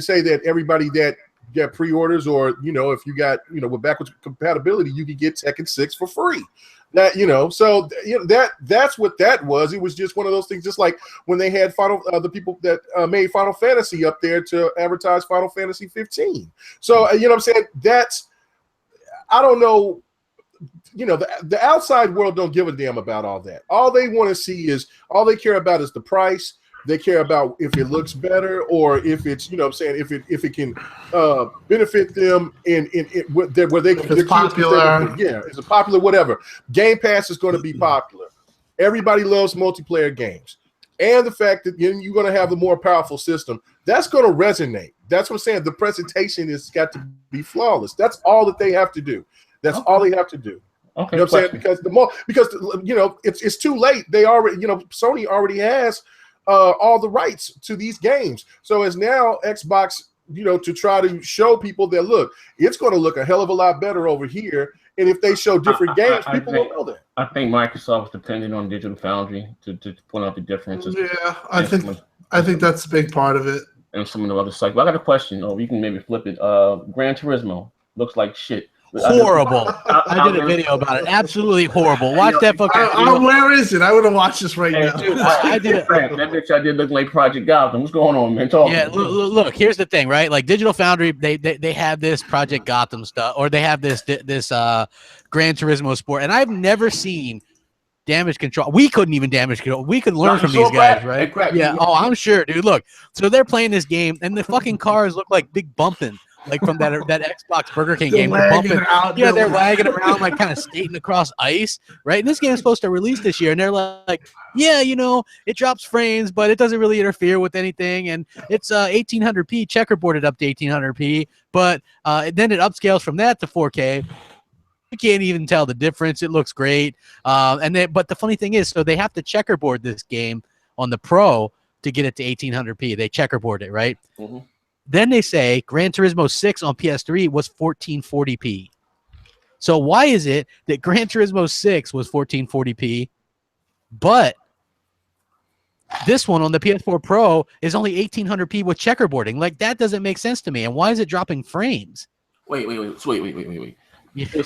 say that everybody that get pre-orders, or if you got with backwards compatibility, you could get Tekken 6 for free. That so that's what that was. It was just one of those things, just like when they had the people that made Final Fantasy up there to advertise Final Fantasy 15. So what I'm saying, that's, I don't know, the outside world don't give a damn about all that. All they want to see is, all they care about is the price. They care about if it looks better, or if it's, if it can benefit them in where they can. It's popular. Yeah, it's a popular whatever. Game Pass is going to be popular. Everybody loves multiplayer games, and the fact that you're going to have the more powerful system, that's going to resonate. That's what I'm saying. The presentation has got to be flawless. That's all that they have to do. That's all they have to do. Okay, you know what I'm saying? Because it's too late. They already, Sony already has all the rights to these games. So it's now Xbox, to try to show people that, look, it's going to look a hell of a lot better over here. And if they show different games, people will know that. I think Microsoft is depending on Digital Foundry to point out the differences. Yeah, I think that's a big part of it. And some of the other sites. But I got a question, or we can maybe flip it. Gran Turismo looks like shit. Horrible. I did a video about it. Absolutely horrible. Watch that fucking video. Where is it? I would have watched this right now. Dude, I did it. That bitch I did look like Project Gotham. What's going on, man? Look, here's the thing, right? Like Digital Foundry, they have this Project Gotham stuff, or they have this Gran Turismo Sport, and I've never seen damage control. We couldn't even damage control. We could learn from these guys, right? Yeah. Oh, I'm sure, dude. Look, so they're playing this game, and the fucking cars look like big bumping. Like from that Xbox Burger King game, they're bumping. Yeah, they're wagging around, like kind of skating across ice, right? And this game is supposed to release this year, and they're like, yeah, it drops frames, but it doesn't really interfere with anything, and it's 1800p checkerboarded up to 1800p, but then it upscales from that to 4K. You can't even tell the difference. It looks great, but the funny thing is, so they have to checkerboard this game on the Pro to get it to 1800p. They checkerboard it, right? Mm-hmm. Then they say Gran Turismo 6 on PS3 was 1440p. So why is it that Gran Turismo 6 was 1440p, but this one on the PS4 Pro is only 1800p with checkerboarding? Like, that doesn't make sense to me. And why is it dropping frames? Wait. It's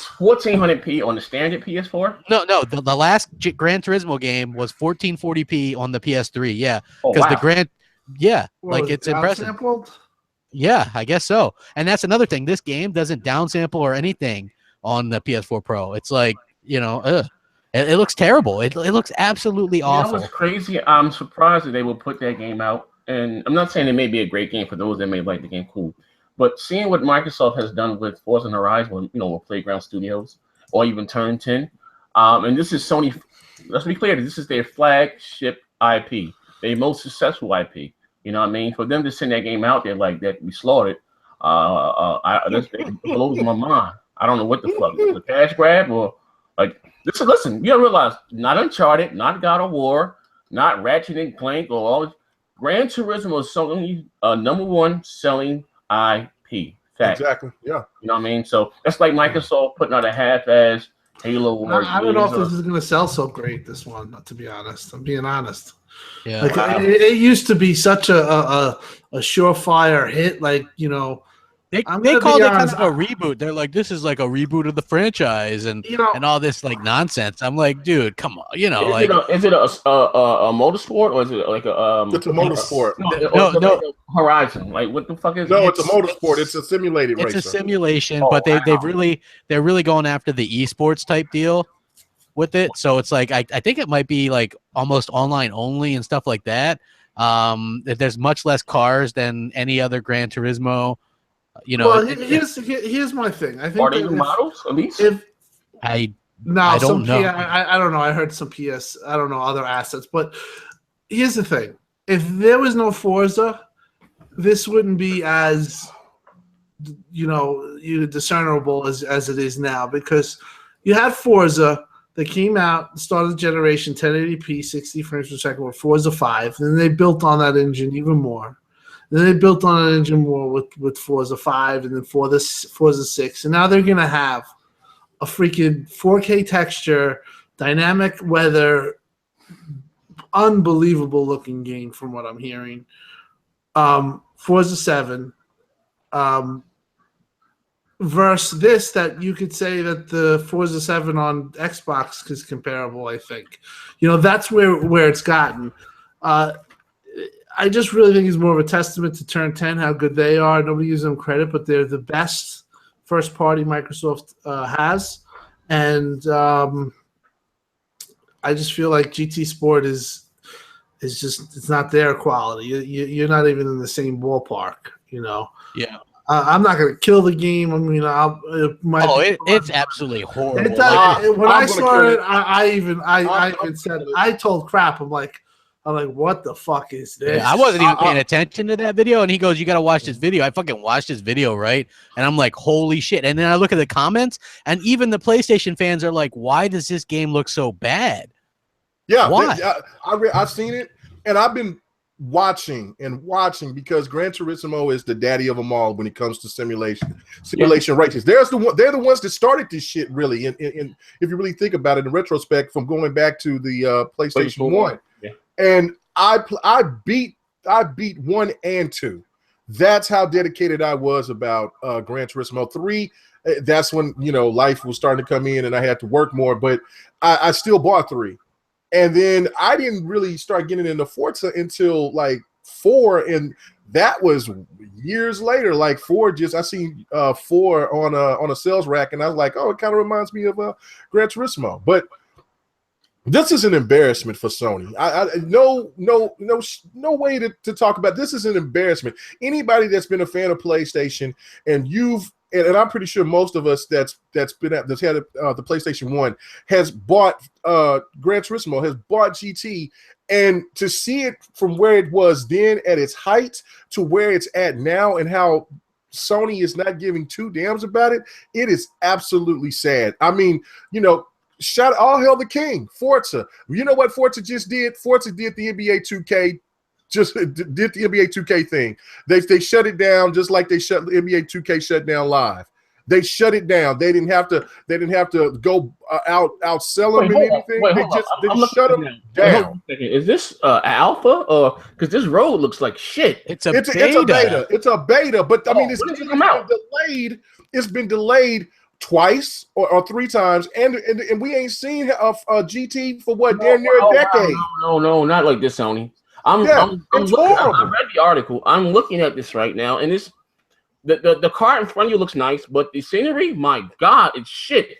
1400p on the standard PS4? No. The last Gran Turismo game was 1440p on the PS3. Yeah, because the Gran, it's impressive. Sampled? Yeah, I guess so. And that's another thing. This game doesn't downsample or anything on the PS4 Pro. It's like, it looks terrible. It looks absolutely awful. That was crazy. I'm surprised that they will put that game out. And I'm not saying it may be a great game for those that may like the game, cool. But seeing what Microsoft has done with Forza Horizon, with Playground Studios, or even Turn 10, and this is Sony. Let's be clear. This is their flagship IP, their most successful IP. You know what I mean? For them to send that game out there like that, we slaughtered. It blows my mind. I don't know what the fuck. The cash grab, or like, listen, you gotta realize, not Uncharted, not God of War, not Ratchet and Clank, or all this. Gran Turismo is Sony's #1 selling IP. Fact. Exactly. Yeah. You know what I mean? So that's like Microsoft putting out a half-ass Halo War. I don't know if this is going to sell so great, this one, to be honest. I'm being honest. Yeah. Like, it used to be such a surefire hit. Like, they called it kind of a reboot. They're like, this is like a reboot of the franchise, and all this like nonsense. I'm like, dude, come on, is it a motorsport, or is it like a It's a motorsport. No, Horizon. Like, what the fuck is? No, it's a motorsport. It's a simulated racer. It's a simulation, but they're really going after the esports type deal with it. So it's like I think it might be like almost online only and stuff like that. There's much less cars than any other Gran Turismo. Here's my thing. I think are they new models at least? I don't know. I don't know. I heard some PS. I don't know other assets, but here's the thing: if there was no Forza, this wouldn't be as discernible as it is now, because you had Forza, They came out, started the generation 1080p, 60 frames per second with Forza 5. Then they built on that engine even more. Then they built on that engine more with Forza 5 and then Forza 6. And now they're going to have a freaking 4K texture, dynamic weather, unbelievable looking game from what I'm hearing. Forza 7. Versus this, that you could say that the Forza 7 on Xbox is comparable, I think. That's where it's gotten. I just really think it's more of a testament to Turn 10, how good they are. Nobody gives them credit, but they're the best first party Microsoft has. And I just feel like GT Sport is just, it's not their quality. You're not even in the same ballpark, Yeah. I'm not going to kill the game. I mean, it's absolutely horrible. When I saw it, I even said, I told Crap, I'm like, what the fuck is this? Yeah, I wasn't even paying attention to that video, and he goes, "You got to watch this video." I fucking watched this video, right? And I'm like, "Holy shit!" And then I look at the comments, and even the PlayStation fans are like, "Why does this game look so bad?" Yeah, why? I've seen it, and I've been watching because Gran Turismo is the daddy of them all when it comes to simulation races. They're the ones that started this shit, really. And if you really think about it in retrospect, from going back to the PlayStation 1. Yeah. And I beat 1 and 2. That's how dedicated I was about Gran Turismo 3. That's when life was starting to come in and I had to work more, but I still bought 3. And then I didn't really start getting into Forza until like 4, and that was years later. Like 4, I seen 4 on a sales rack, and I was like, oh, it kind of reminds me of Gran Turismo. But this is an embarrassment for Sony. No way to talk about this. Is an embarrassment. Anybody that's been a fan of PlayStation, and and I'm pretty sure most of us that's had the PlayStation 1 has bought Gran Turismo, has bought GT, and to see it from where it was then at its height to where it's at now, and how Sony is not giving two damns about it, it is absolutely sad. I mean, shout all hail the king, Forza. You know what Forza just did? Forza did the NBA 2K. Just did the NBA 2K thing. They shut it down just like they shut the NBA 2K shut down Live. They shut it down. They didn't have to go outsell them and anything. They shut them down. Is this alpha or because this road looks like shit? It's a beta. It's a beta, but I mean it's been delayed. It's been delayed twice or 3 times, and we ain't seen a GT for damn near a decade. No, not like this, Sony. I'm looking, I read the article. I'm looking at this right now, and this the car in front of you looks nice, but the scenery, my God, it's shit.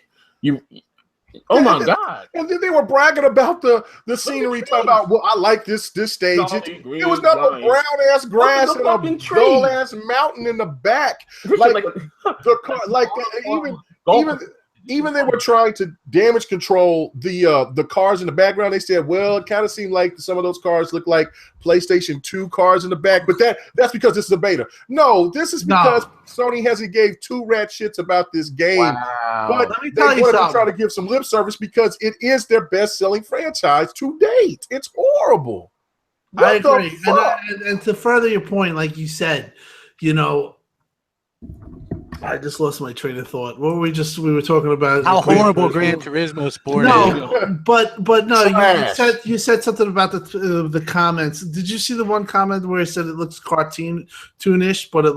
Oh my God! And then they were bragging about the scenery, talking about, well, I like this stage. It was not a brown ass grass and a dull ass mountain in the back. Like the car, like even they were trying to damage control the cars in the background. They said, well, it kind of seemed like some of those cars look like PlayStation 2 cars in the back, but that's because this is a beta. No, this is because Sony hasn't gave 2 rat shits about this game. Wow. But they wanted to try to give some lip service because it is their best-selling franchise to date. It's horrible. I agree. And to further your point, like you said, I just lost my train of thought. What were we were talking about? How horrible Gran Turismo Sport is. No, but no, you said something about the comments. Did you see the one comment where it said it looks cartoonish, but it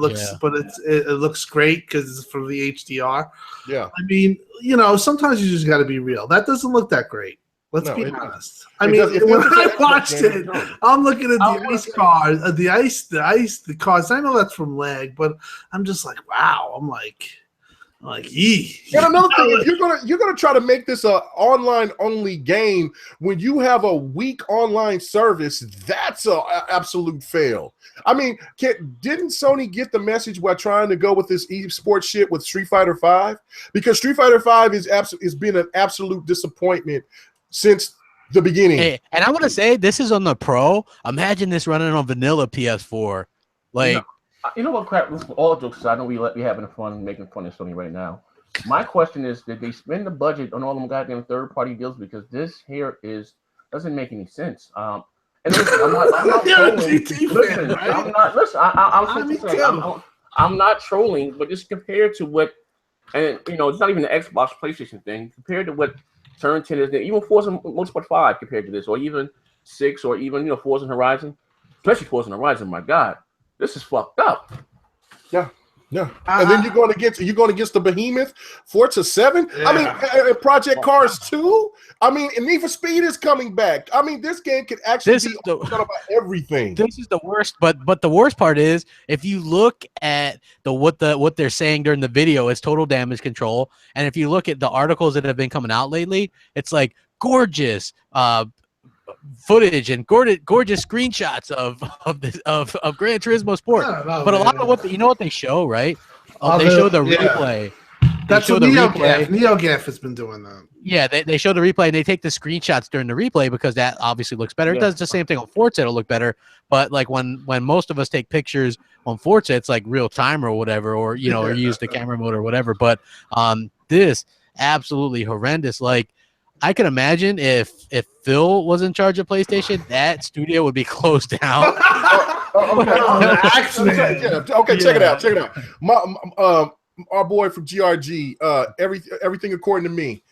looks great because it's from the HDR? Yeah. I mean, sometimes you just got to be real. That doesn't look that great. Let's be honest. I mean, when I watched it, I'm looking at the ice cars, the cars. I know that's from lag, but I'm just like, wow. I'm like, yee. And another thing, if you're gonna try to make this a online only game when you have a weak online service, that's a absolute fail. I mean, didn't Sony get the message while trying to go with this esports shit with Street Fighter V? Because Street Fighter V is been an absolute disappointment since the beginning. Hey, and I want to say this is on the Pro. Imagine this running on vanilla PS4. Like, you know what, crap? All jokes aside, I know we having fun making fun of Sony right now. My question is, did they spend the budget on all them goddamn third-party deals? Because this here doesn't make any sense. And listen, I'm not trolling. Listen, right? I'm not. Listen, I'm not trolling, but just compared to what, and it's not even the Xbox PlayStation thing. Compared to what Turn 10 is, even Forza Motorsport 5 compared to this, or even 6, or even Forza Horizon, especially Forza Horizon. My God, this is fucked up. Yeah. Yeah, and then you're going against the behemoth Forza 7. Yeah. I mean, Project Cars 2. I mean, and Need for Speed is coming back. I mean, this game could actually be about everything. This is the worst, but the worst part is if you look at what they're saying during the video, it's total damage control, and if you look at the articles that have been coming out lately, it's like gorgeous footage and gorgeous screenshots of Gran Turismo Sport. But a lot of what they show, right? They show the replay. That's what NeoGaf has been doing that. Yeah, they show the replay and they take the screenshots during the replay because that obviously looks better. Yeah. It does the same thing on Forza, it'll look better. But like when most of us take pictures on Forza, it's like real time or whatever, or or use the camera mode or whatever. But this absolutely horrendous. Like I can imagine if Phil was in charge of PlayStation, that studio would be closed down. Okay, check it out. Our boy from GRG, everything according to me,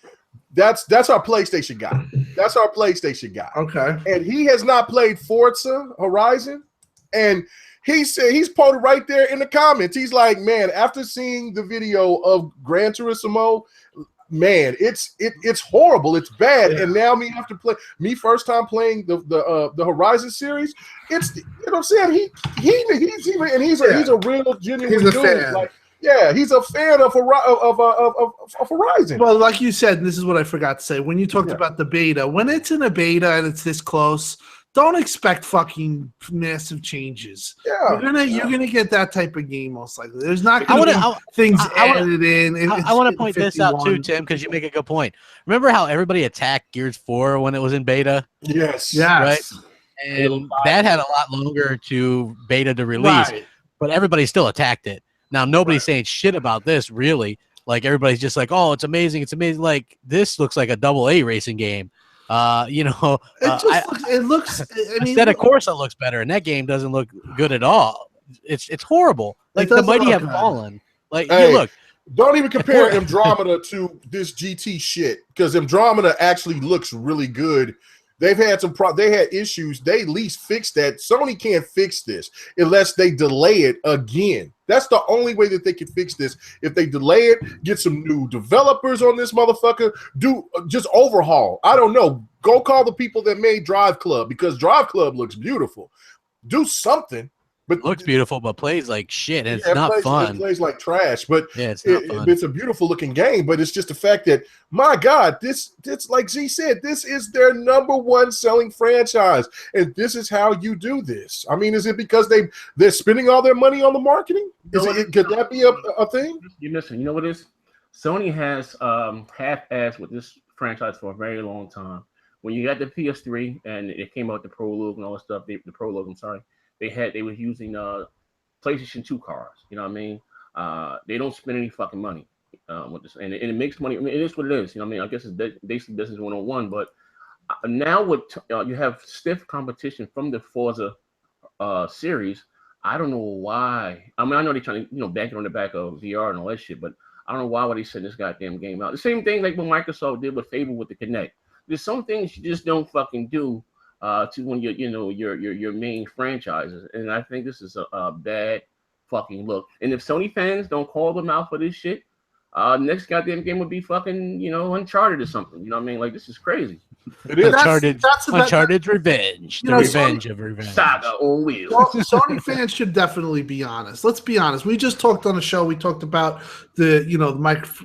that's our PlayStation guy. That's our PlayStation guy. Okay. And he has not played Forza Horizon, and he said he's posted right there in the comments. He's like, man, after seeing the video of Gran Turismo, man, it's horrible. It's bad. Yeah. And now me first time playing the Horizon series. It's what I'm saying. He's a real genuine dude. Fan. Like, yeah, he's a fan of Horizon. Well, like you said, and this is what I forgot to say when you talked about the beta. When it's in a beta and it's this close, don't expect fucking massive changes. Yeah, you're gonna get that type of game most likely. There's not gonna be things added in. I want to point this out too, Tim, because you make a good point. Remember how everybody attacked Gears 4 when it was in beta? Yes. Right. And that had a lot longer to beta to release, but everybody still attacked it. Now nobody's saying shit about this really. Like everybody's just like, oh, it's amazing. It's amazing. Like this looks like a AA racing game. It looks. Instead of Corsa looks better, and that game doesn't look good at all. It's horrible. Like the mighty have fallen. Like look. Don't even compare Andromeda to this GT shit because Andromeda actually looks really good. They've had they had issues. They at least fixed that. Sony can't fix this unless they delay it again. That's the only way that they can fix this. If they delay it, get some new developers on this motherfucker, just overhaul. I don't know. Go call the people that made Drive Club because Drive Club looks beautiful. Do something. But looks beautiful, but plays like shit. And it's not fun. It plays like trash, but it's not fun. It's a beautiful looking game. But it's just the fact that, my God, this like Z said, this is their #1 selling franchise, and this is how you do this. I mean, is it because they're spending all their money on the marketing? Could that be a thing? You listen. You know what it is? Sony has half-assed with this franchise for a very long time. When you got the PS3 and it came out the Prologue and all that stuff, the Prologue. I'm sorry. They were using PlayStation 2 cars. You know what I mean? They don't spend any fucking money with this, and it makes money. I mean, it is what it is. You know what I mean? I guess it's basically business 101. But now you have stiff competition from the Forza series. I don't know why. I mean, I know they're trying to bank it on the back of VR and all that shit, but I don't know why they send this goddamn game out. The same thing like what Microsoft did with Fable with the Kinect. There's some things you just don't fucking do. To one of your main franchises, and I think this is a bad fucking look. And if Sony fans don't call them out for this shit, next goddamn game would be fucking Uncharted or something. You know what I mean? Like this is crazy. It is Uncharted's revenge. The revenge of revenge. Saga on wheels. Sony fans should definitely be honest. Let's be honest. We just talked on the show. We talked about the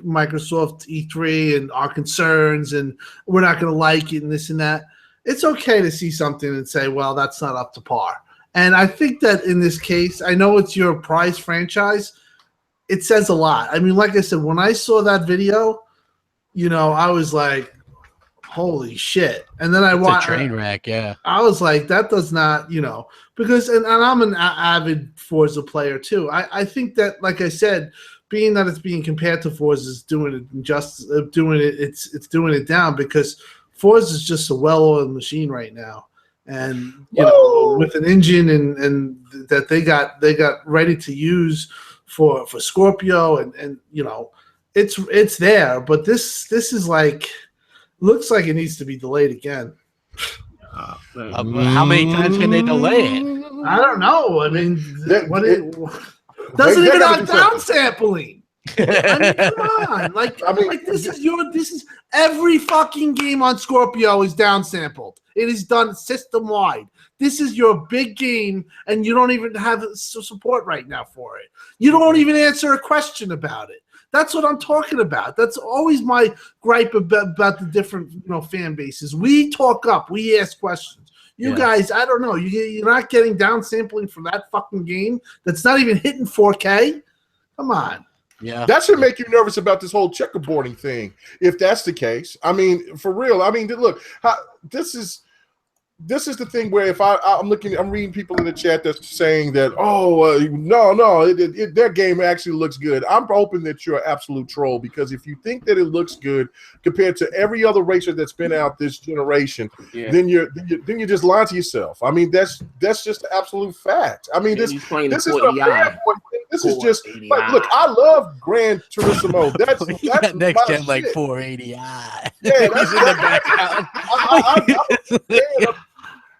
Microsoft E3 and our concerns, and we're not going to like it and this and that. It's okay to see something and say, well, that's not up to par. And I think that in this case, I know it's your prize franchise. It says a lot. I mean, like I said, when I saw that video, I was like, holy shit. And then I It's a watched train wreck, yeah. I was like, that does not, because and I'm an avid Forza player too. I think that, like I said, being that it's being compared to Forza is doing it it's doing it down, because Forza is just a well-oiled machine right now. And with an engine and that they got ready to use for Scorpio and it's there, but this is like, looks like it needs to be delayed again. How many times can they delay it? I don't know. I mean, doesn't even have downsampling. I mean, come on. Like this is every fucking game on Scorpio is downsampled. It is done system wide. This is your big game, and you don't even have support right now for it. You don't even answer a question about it. That's what I'm talking about. That's always my gripe about the different fan bases. We talk up. We ask questions. You guys, I don't know. You're not getting downsampling for that fucking game that's not even hitting 4K? Come on. Yeah, that should make you nervous about this whole checkerboarding thing. If that's the case, I mean, for real. I mean, look, this is the thing where if I'm reading people in the chat that's saying that, their game actually looks good. I'm hoping that you're an absolute troll, because if you think that it looks good compared to every other racer that's been out this generation, then you're just lying to yourself. I mean, that's just the absolute fact. I mean, this is a this is just like, look, I love Gran Turismo. That's next gen shit. like 480i. Yeah, that's in the background.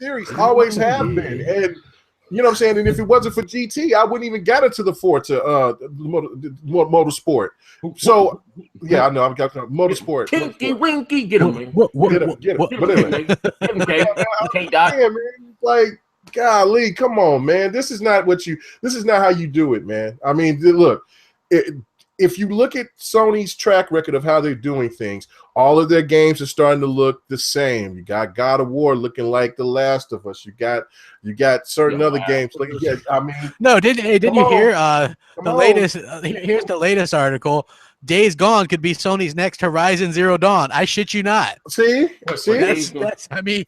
Series always have been, and you know what I'm saying. And if it wasn't for GT, I wouldn't even get into the Forza motorsport. So yeah, I know I've got motorsport. Tinky Winky, get him, man. Get him. But anyway, man, like, golly, come on, man. This is not how you do it, man. I mean, look, if you look at Sony's track record of how they're doing things, all of their games are starting to look the same. You got God of War looking like The Last of Us. You got certain other games. Like, I mean, no, didn't you hear the latest? Here's the latest article. Days Gone could be Sony's next Horizon Zero Dawn. I shit you not. See, that's I mean,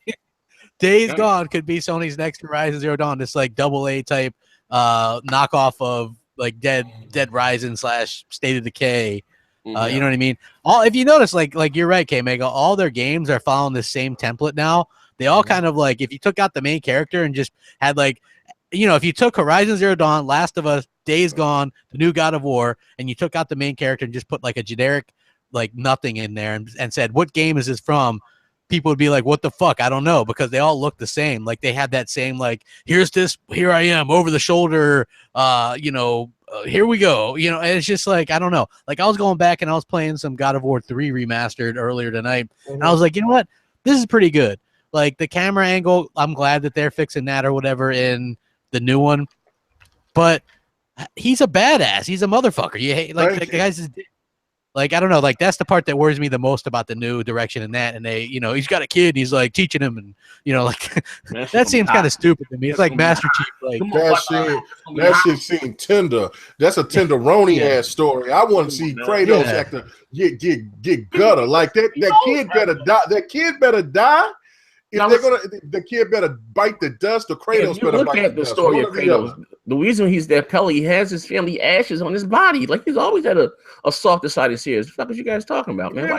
Days Gone could be Sony's next Horizon Zero Dawn. This like AA type knockoff of like Dead Rising / State of Decay. You know what I mean? If you notice, like you're right, K-Mega, all their games are following the same template now. They all kind of like, if you took out the main character and just had like, if you took Horizon Zero Dawn, Last of Us, Days Gone, the new God of War, and you took out the main character and just put like a generic like nothing in there and said, what game is this from? People would be like, what the fuck? I don't know, because they all look the same. Like they have that same, like, here I am over the shoulder, here we go. And it's just like, I don't know. Like I was going back and I was playing some God of War 3 remastered earlier tonight. And I was like, you know what? This is pretty good. Like the camera angle, I'm glad that they're fixing that or whatever in the new one. But he's a badass. He's a motherfucker. You hate the guy's like, I don't know, like that's the part that worries me the most about the new direction in that. And they, he's got a kid and he's like teaching him, and like that seems kind of stupid to me. It's like Master Chief, like that shit seemed tender. That's a tenderoni ass story. I want to see Kratos actor get gutter. Like that kid better die. That kid better die. If the kid better bite the dust, or Kratos better bite the dust. Look at the story of Kratos. The reason he's there, Pelly, he has his family ashes on his body. Like he's always had a softer side of series. What the fuck is you guys talking about, man? No,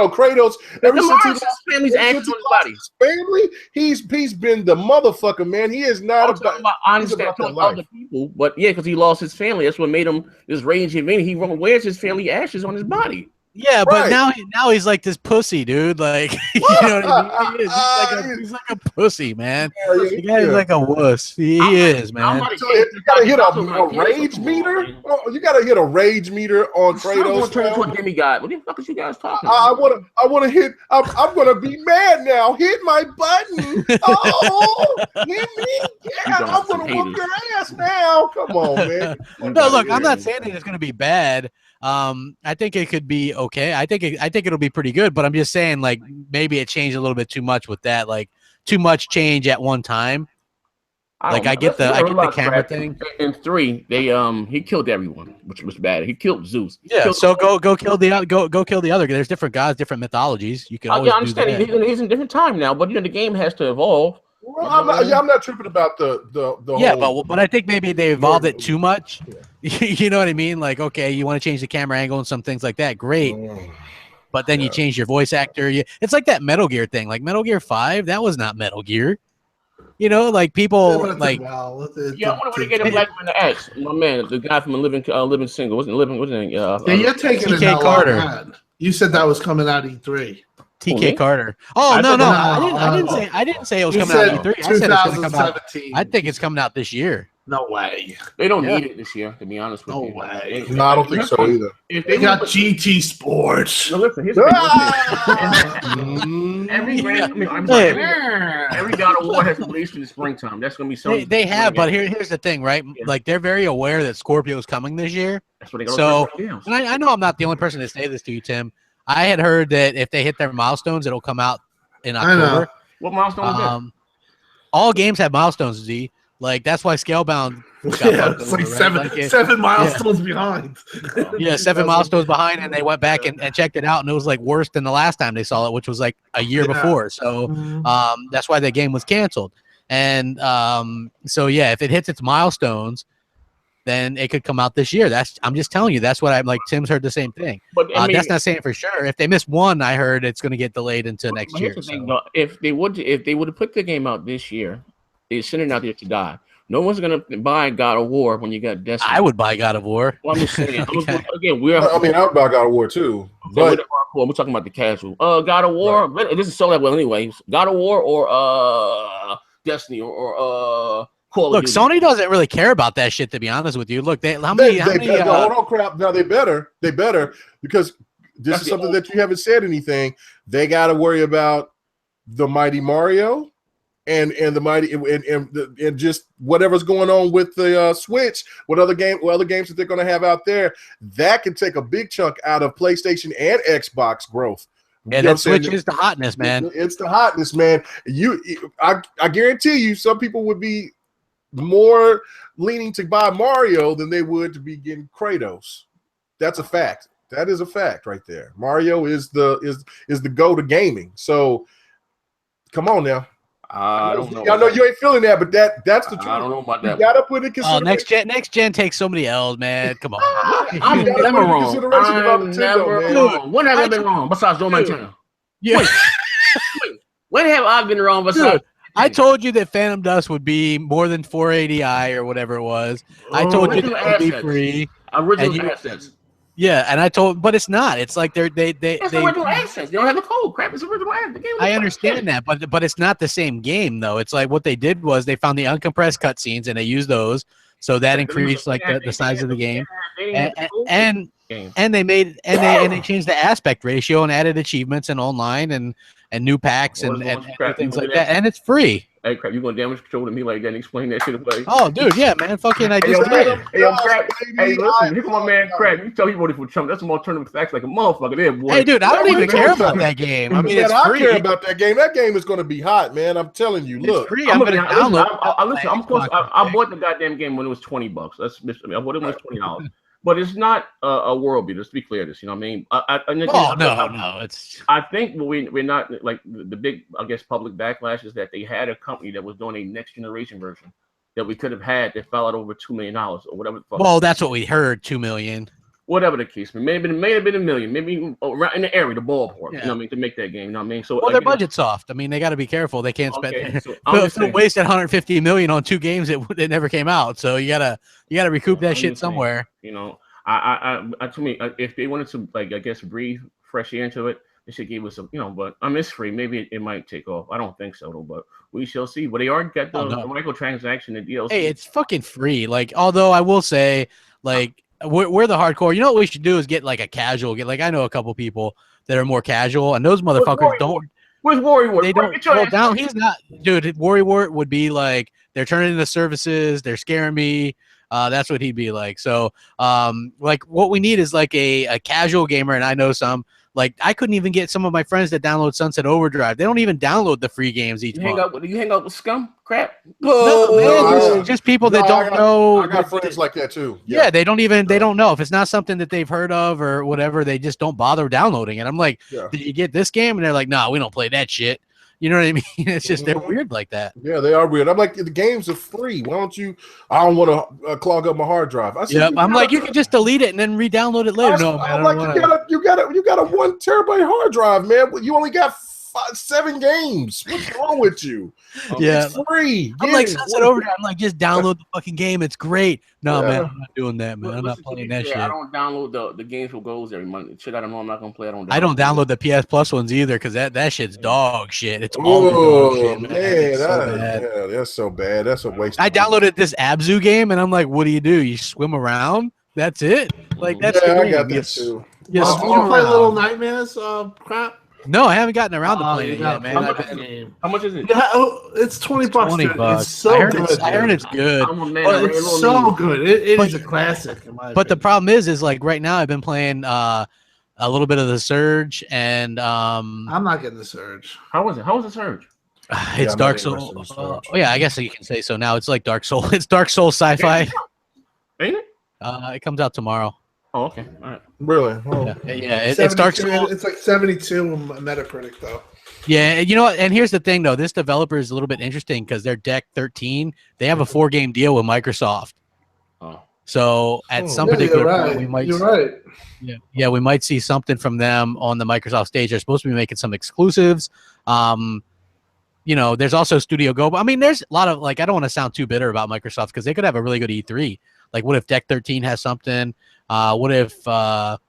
Kratos. Ever since his family's ashes on his body, family, he's been the motherfucker, man. He is not about. I understand other people, but yeah, because he lost his family. That's what made him this rage. He wears his family ashes on his body. Yeah, but now he's like this pussy, dude. Like, you know what I mean? He's like a pussy, man. The guy's like a wuss. He is, man. You gotta hit a rage meter. You gotta hit a rage meter on Kratos. What demigod? What the fuck is you guys talking about? I wanna hit. I'm gonna be mad now. Hit my button. Oh, hit me. Yeah, I'm gonna whoop your ass now. Come on, man. No, look, I'm not saying that it's gonna be bad. I think it could be okay. I think it'll be pretty good, but I'm just saying, like, maybe it changed a little bit too much with that, like too much change at one time. I get the camera thing. In 3, they he killed everyone, which was bad. He killed Zeus. So go kill the other. There's different gods, different mythologies. You can always do that. He's in a different time now, but the game has to evolve. Well, I'm not tripping about the whole, but I think maybe they evolved it too much. You know what I mean? Like, okay, you want to change the camera angle and some things like that, great. But then you change your voice actor. It's like that Metal Gear thing. Like Metal Gear 5, that was not Metal Gear. You know, like people like. I want to get a black man to X. My man, the guy from Living Single wasn't you're taking TK Carter. You said that was coming out E3. TK Carter. Oh no, I didn't say it was coming out E3. I said it's going to come out. I think it's coming out this year. No way. They don't need it this year, to be honest with you. No way. No, I don't think so either. If they got GT Sports. No, listen, here's every God of War has released in the springtime. That's going to be something. They have, but here's the thing, right? Yeah. Like they're very aware that Scorpio is coming this year. That's what they got. So, and I know I'm not the only person to say this to you, Tim. I had heard that if they hit their milestones, it'll come out in October. What milestone is that? All games have milestones, Z. Like that's why Scalebound. It's like seven milestones behind. 7 milestones behind, and they went back and checked it out, and it was like worse than the last time they saw it, which was like a year before. So that's why that game was canceled. And if it hits its milestones, then it could come out this year. I'm just telling you. That's what I'm like. Tim's heard the same thing. But that's not saying for sure. If they miss one, I heard it's going to get delayed into next year. If they would have put the game out this year, they're sending it out there to die. No one's gonna buy God of War when you got Destiny. I would buy God of War. Well, I'm just saying. I would buy God of War too. But we're talking about the casual. God of War. Right. It doesn't sell that well anyway. God of War or Destiny or Call of Duty. Sony doesn't really care about that shit. To be honest with you, look, hold on, crap. Now they better because this is something that you haven't said anything. They got to worry about the Mighty Mario. And the mighty and just whatever's going on with the Switch, what other games that they're going to have out there, that can take a big chunk out of PlayStation and Xbox growth. And that Switch is the hotness, man. It's the hotness, man. I guarantee you, some people would be more leaning to buy Mario than they would to be getting Kratos. That's a fact. That is a fact right there. Mario is the go to gaming. So come on now. I don't know. I know you ain't feeling that, but that's the truth. I don't know about that. You gotta put in consideration. Next gen takes so many L's, man. Come on. I'm never wrong. When have I been wrong? Besides doing my channel. Yeah. Wait. When have I been wrong? Besides, I told you that Phantom Dust would be more than 480i or whatever it was. I told you that it would be free. Original assets. Yeah, and but it's not. It's like they original access. They don't have a code. Crap, it's original access. I understand that, but it's not the same game though. It's like what they did was they found the uncompressed cutscenes and they used those, so that increased like the size of the game, and they changed the aspect ratio and added achievements and online and new packs and things like that, and it's free. Hey, crap, you gonna damage control to me like that and explain that shit away? Oh, dude, yeah, man. Fucking, I just did. Hey, listen, here come my man, Crap. You tell he voted for Trump. That's some alternative facts like a motherfucker there, boy. Hey, dude, I don't even care about that game. I mean, it's free. I care about that game. That game is going to be hot, man. I'm telling you. Look, it's free. I'm going to download. I bought the goddamn game when it was $20. I bought it when it was $20. But it's not a world beater. Let's be clear. This, you know what I mean? No. It's. I think we're not like the big, I guess, public backlash is that they had a company that was doing a next generation version that we could have had that fell out over $2 million or whatever. Well, that's what we heard. $2 million. Whatever the case, may have been $1 million, maybe around in the area, the ballpark. Yeah. You know what I mean, to make that game. You know what I mean? So their budget's soft. I mean, they got to be careful. They can't spend. So wasted $150 million on 2 games that never came out. So you gotta recoup that shit somewhere. You know. To me, if they wanted to, like, I guess, breathe fresh air into it, they should give us some, but I mean, it's free. Maybe it might take off. I don't think so, though, but we shall see. But they are got the microtransaction and DLC. Hey, it's fucking free. Like, although I will say, like, we're the hardcore. You know what we should do is get, like, a casual. I know a couple people that are more casual, and those motherfuckers don't. Where's Worrywart? They don't go down. He's not, dude. Worrywart would be like, they're turning into services. They're scaring me. That's what he'd be like. So, like, what we need is like a casual gamer, and I know some Like I couldn't even get some of my friends that download Sunset Overdrive. They don't even download the free games each month. You hang out with scum crap? No, man, just people that don't know. I got friends like that too. Yeah, they don't know if it's not something that they've heard of or whatever. They just don't bother downloading it. I'm like, did you get this game? And they're like, no, we don't play that shit. You know what I mean? It's just they're weird like that. Yeah, they are weird. I'm like, the games are free. Why don't you? I don't want to clog up my hard drive. I'm like, you can just delete it and then re-download it later. No, man, I'm like, you got a 1 terabyte hard drive, man. You only got 7 games. What's wrong with you? It's free. I'm like, Sunset Overdrive. I'm like, just download the fucking game. It's great. No, man, I'm not doing that, man. I'm not playing that shit. I don't download the games for goals every month. Shit, I don't know. I'm not gonna play. I don't download the PS Plus ones either because that shit's dog shit. It's all dog shit, man. That's so bad. That's a waste. I downloaded this Abzu game and I'm like, what do? You swim around? That's it. Like that's I got that too. You play Little Nightmares crap? No, I haven't gotten around to playing it yet, man. How much is it? Yeah, it's $20. $20. It's so good. I heard it's good. It's so good. It is a classic. But the problem is like right now I've been playing a little bit of the Surge and I'm not getting the Surge. How was it? How was the Surge? It's Dark Soul. Yeah, I guess you can say so now. It's like Dark Soul. It's Dark Soul sci-fi. Ain't it? It comes out tomorrow. Oh, okay. All right. Really? Oh. Yeah. It's Dark Soul. It's like 72 on Metacritic, though. Yeah, you know what? And here's the thing, though. This developer is a little bit interesting because they're Deck 13. They have a 4-game deal with Microsoft. Oh. So at some particular point, we might. You're right. Yeah, we might see something from them on the Microsoft stage. They're supposed to be making some exclusives. There's also Studio Go. I mean, there's a lot of I don't want to sound too bitter about Microsoft because they could have a really good E3. Like, what if Deck 13 has something? What if what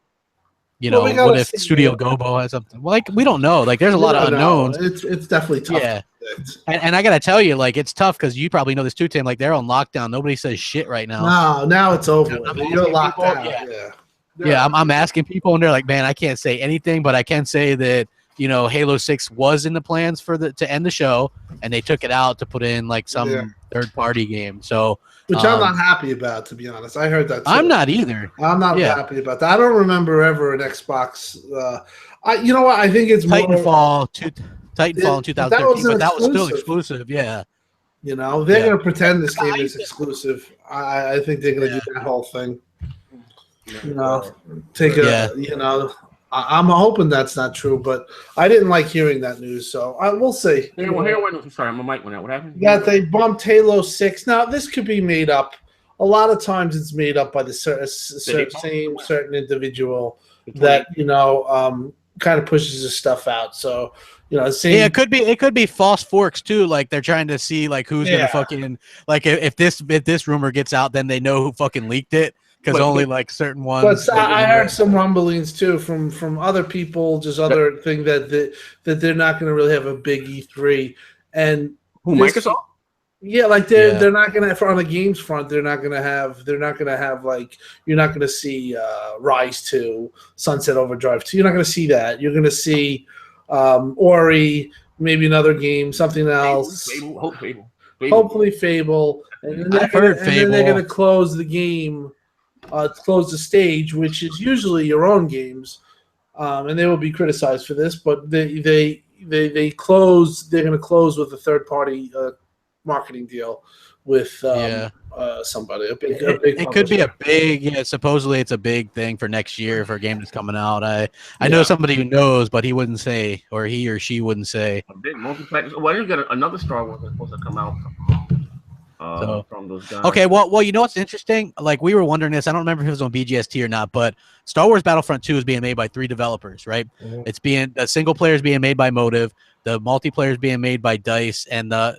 if Studio Gobo has something? Well, we don't know. Like, there's a lot of unknowns. It's definitely tough. Yeah, and I gotta tell you, it's tough because you probably know this too, Tim. Like, they're on lockdown. Nobody says shit right now. No, now it's over. You're locked out. Yeah. I'm asking people, and they're like, man, I can't say anything, but I can say that Halo 6 was in the plans to end the show, and they took it out to put in some third-party game. So. Which I'm not happy about, to be honest. I heard that too. I'm not either. I'm not happy about that. I don't remember ever an Xbox. You know what? I think it's Titanfall in 2013, but that was still exclusive. Yeah. They're going to pretend this game is exclusive. I think they're going to do that whole thing. I'm hoping that's not true, but I didn't like hearing that news, so we'll see. Sorry, my mic went out. What happened? Yeah, they bumped Halo 6. Now, this could be made up. A lot of times it's made up by the same certain individual that, kind of pushes his stuff out. So, it could be false forks too. Like, they're trying to see who's going to fucking if this rumor gets out, then they know who fucking leaked it. Because only certain ones. But I heard some rumblings too from other people, just other thing that they're not going to really have a big E3. And Microsoft? Yeah, they're not going to on the games front. They're not going to have you're not going to see Rise 2, Sunset Overdrive 2. You're not going to see that. You're going to see Ori, maybe another game, something else. Fable. Hopefully Fable. And then they're going to close the game. Close the stage, which is usually your own games, and they will be criticized for this. But they close. They're going to close with a third-party marketing deal with somebody. A big. It could be a big. Yeah, supposedly it's a big thing for next year for a game that's coming out. I know somebody who knows, but he wouldn't say, or he or she wouldn't say. A big multiplayer. Well, you got another Star Wars that's supposed to come out. From those guys. Okay, well, you know what's interesting? We were wondering this. I don't remember if it was on BGST or not, but Star Wars Battlefront 2 is being made by 3 developers, right? Mm-hmm. It's the single player is being made by Motive, the multiplayer is being made by DICE, and the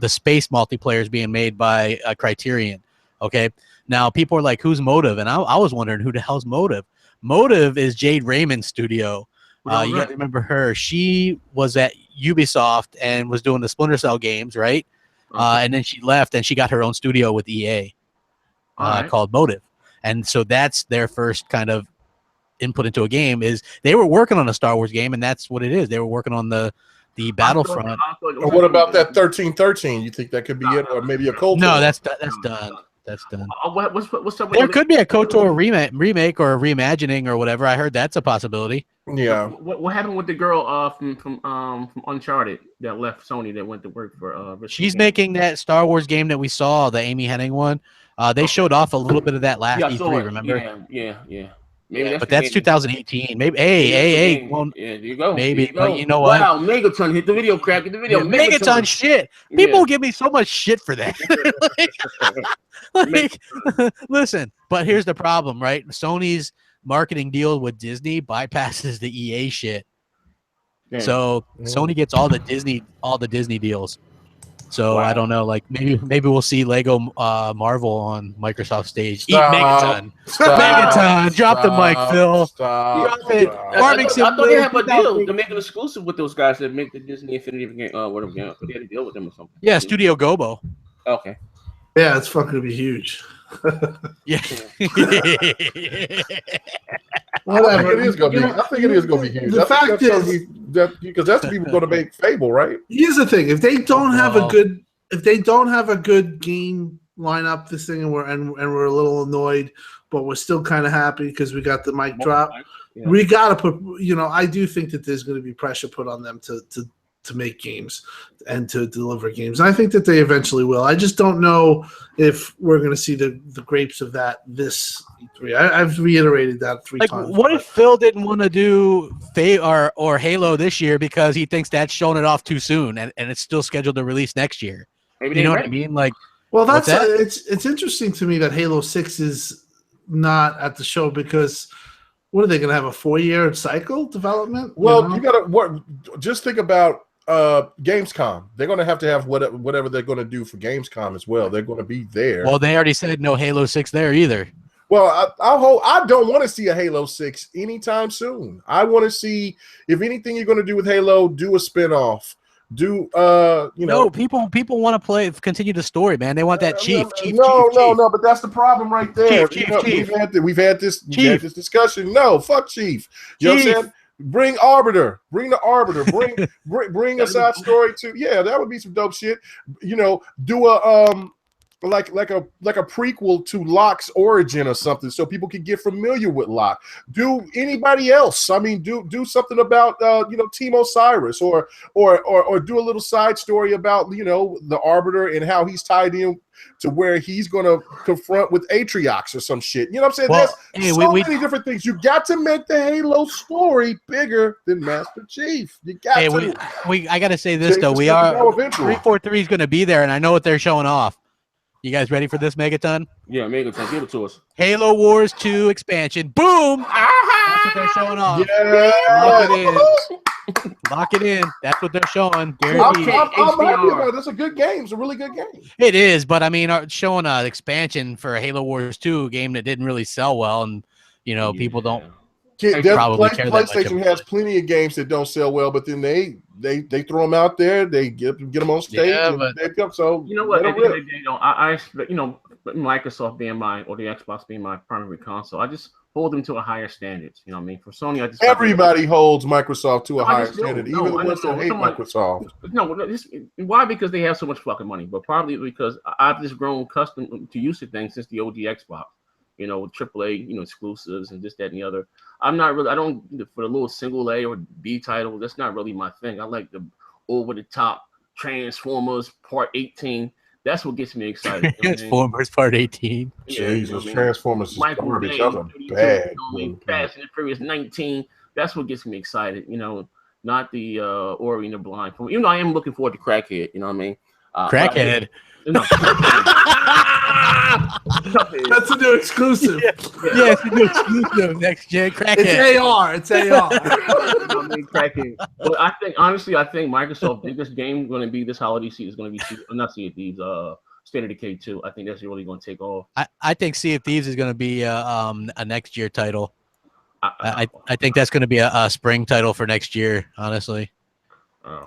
space multiplayer is being made by Criterion. Okay, now people are like, "Who's Motive?" And I was wondering, who the hell's Motive? Motive is Jade Raymond's studio. You got to remember her. She was at Ubisoft and was doing the Splinter Cell games, right? And then she left and she got her own studio with EA called Motive. And so that's their first kind of input into a game is they were working on a Star Wars game, and that's what it is. They were working on the Battlefront. What about that 1313? You think that could be it, or maybe a cold? No, that's done. That's done. What's up? There could be a KOTOR remake or a reimagining or whatever. I heard that's a possibility. Yeah. What happened with the girl from Uncharted that left Sony that went to work for? She's making that Star Wars game that we saw, the Amy Hennig one. They showed off a little bit of that last E3. Remember? Yeah. Maybe but that's 2018. Maybe. Hey. Well, yeah, there you go. Maybe. You go. But you know what? Wow, Megaton hit the video. Crack hit the video. Megaton shit. People give me so much shit for that. Listen. But here's the problem, right? Sony's marketing deal with Disney bypasses the EA shit. Damn. So Sony gets all the Disney deals. So I don't know, like maybe we'll see Lego Marvel on Microsoft stage. Eat Megaton. Megaton. Drop the mic, Phil. Drop it. I thought they have a deal to make an exclusive with those guys that make the Disney Infinity game. Whatever game. They had a deal with them or something. Yeah, Studio Gobo. Okay. Yeah, it's fucking gonna be huge. Yeah. Whatever. I think it is gonna be huge. The fact is because that's the people going to make Fable, right? Here's the thing: if they don't have a good game lineup, this thing, and we're a little annoyed, but we're still kind of happy because we got the mic drop. Yeah. We gotta put. I do think that there's going to be pressure put on them to make games and to deliver games. And I think that they eventually will. I just don't know if we're going to see the grapes of that this E3. I've reiterated that 3 times. What if Phil didn't want to do or Halo this year because he thinks that's showing it off too soon and it's still scheduled to release next year? Maybe you know what I mean? Like, well, that's it's interesting to me that Halo 6 is not at the show because what are they going to have, a 4-year cycle development? Well, you got to just think about Gamescom. They're going to have whatever they're going to do for Gamescom as well. They're going to be there. Well, they already said no Halo 6 there either. Well, I don't want to see a Halo 6 anytime soon. I want to see, if anything you're going to do with Halo, do a spinoff. No, people want to continue the story, man. They want that Chief. No, but that's the problem right there. Chief. We've had this discussion. No, fuck Chief. You know what I'm saying? Bring Arbiter. Bring the Arbiter. Bring a side story to. Yeah, that would be some dope shit. Do a like a prequel to Locke's origin or something, so people can get familiar with Locke. Do anybody else? I mean, do something about Team Osiris, or do a little side story about the Arbiter and how he's tied in to where he's going to confront with Atriox or some shit. You know what I'm saying? Well, there's many different things. You got to make the Halo story bigger than Master Chief. You got to. I got to say this though. 343 is going to be there, and I know what they're showing off. You guys ready for this, Megaton? Yeah, Megaton, give it to us. Halo Wars 2 expansion. Boom! That's what they're showing off. Yeah. Lock it in. That's what they're showing. I'm happy about it. It's a good game. It's a really good game. It is, but I mean, showing an expansion for a Halo Wars 2 game that didn't really sell well, and people don't probably care that much. PlayStation has plenty of games that don't sell well, but then they throw them out there. They get them on stage. Yeah, and they come. So you know what? At the end of the day, I Microsoft being or the Xbox being my primary console, I just hold them to a higher standard. You know what I mean? For Sony, I just everybody holds Microsoft to a higher standard, even the ones that hate Microsoft. Why? Because they have so much fucking money, but probably because I've just grown accustomed to use to things since the OG Xbox. AAA, exclusives and this, that, and the other. I don't, for the little single A or B title, that's not really my thing. I like the over-the-top Transformers Part 18. That's what gets me excited. Transformers Part 18. Jesus, Transformers is garbage. That was a bad Fast and the Furious 19. That's what gets me excited, not the Ori and the Blind. Even though I am looking forward to Crackhead, you know what I mean? Crackhead. No. That's a new exclusive. Yeah, it's a new exclusive next gen. Crackhead. It's AR. Crackhead. But I think Microsoft's biggest game going to be this holiday season is going to be not Sea of Thieves, State of Decay 2. I think that's really going to take off. I think Sea of Thieves is going to be a next year title. I think that's going to be a spring title for next year. Honestly.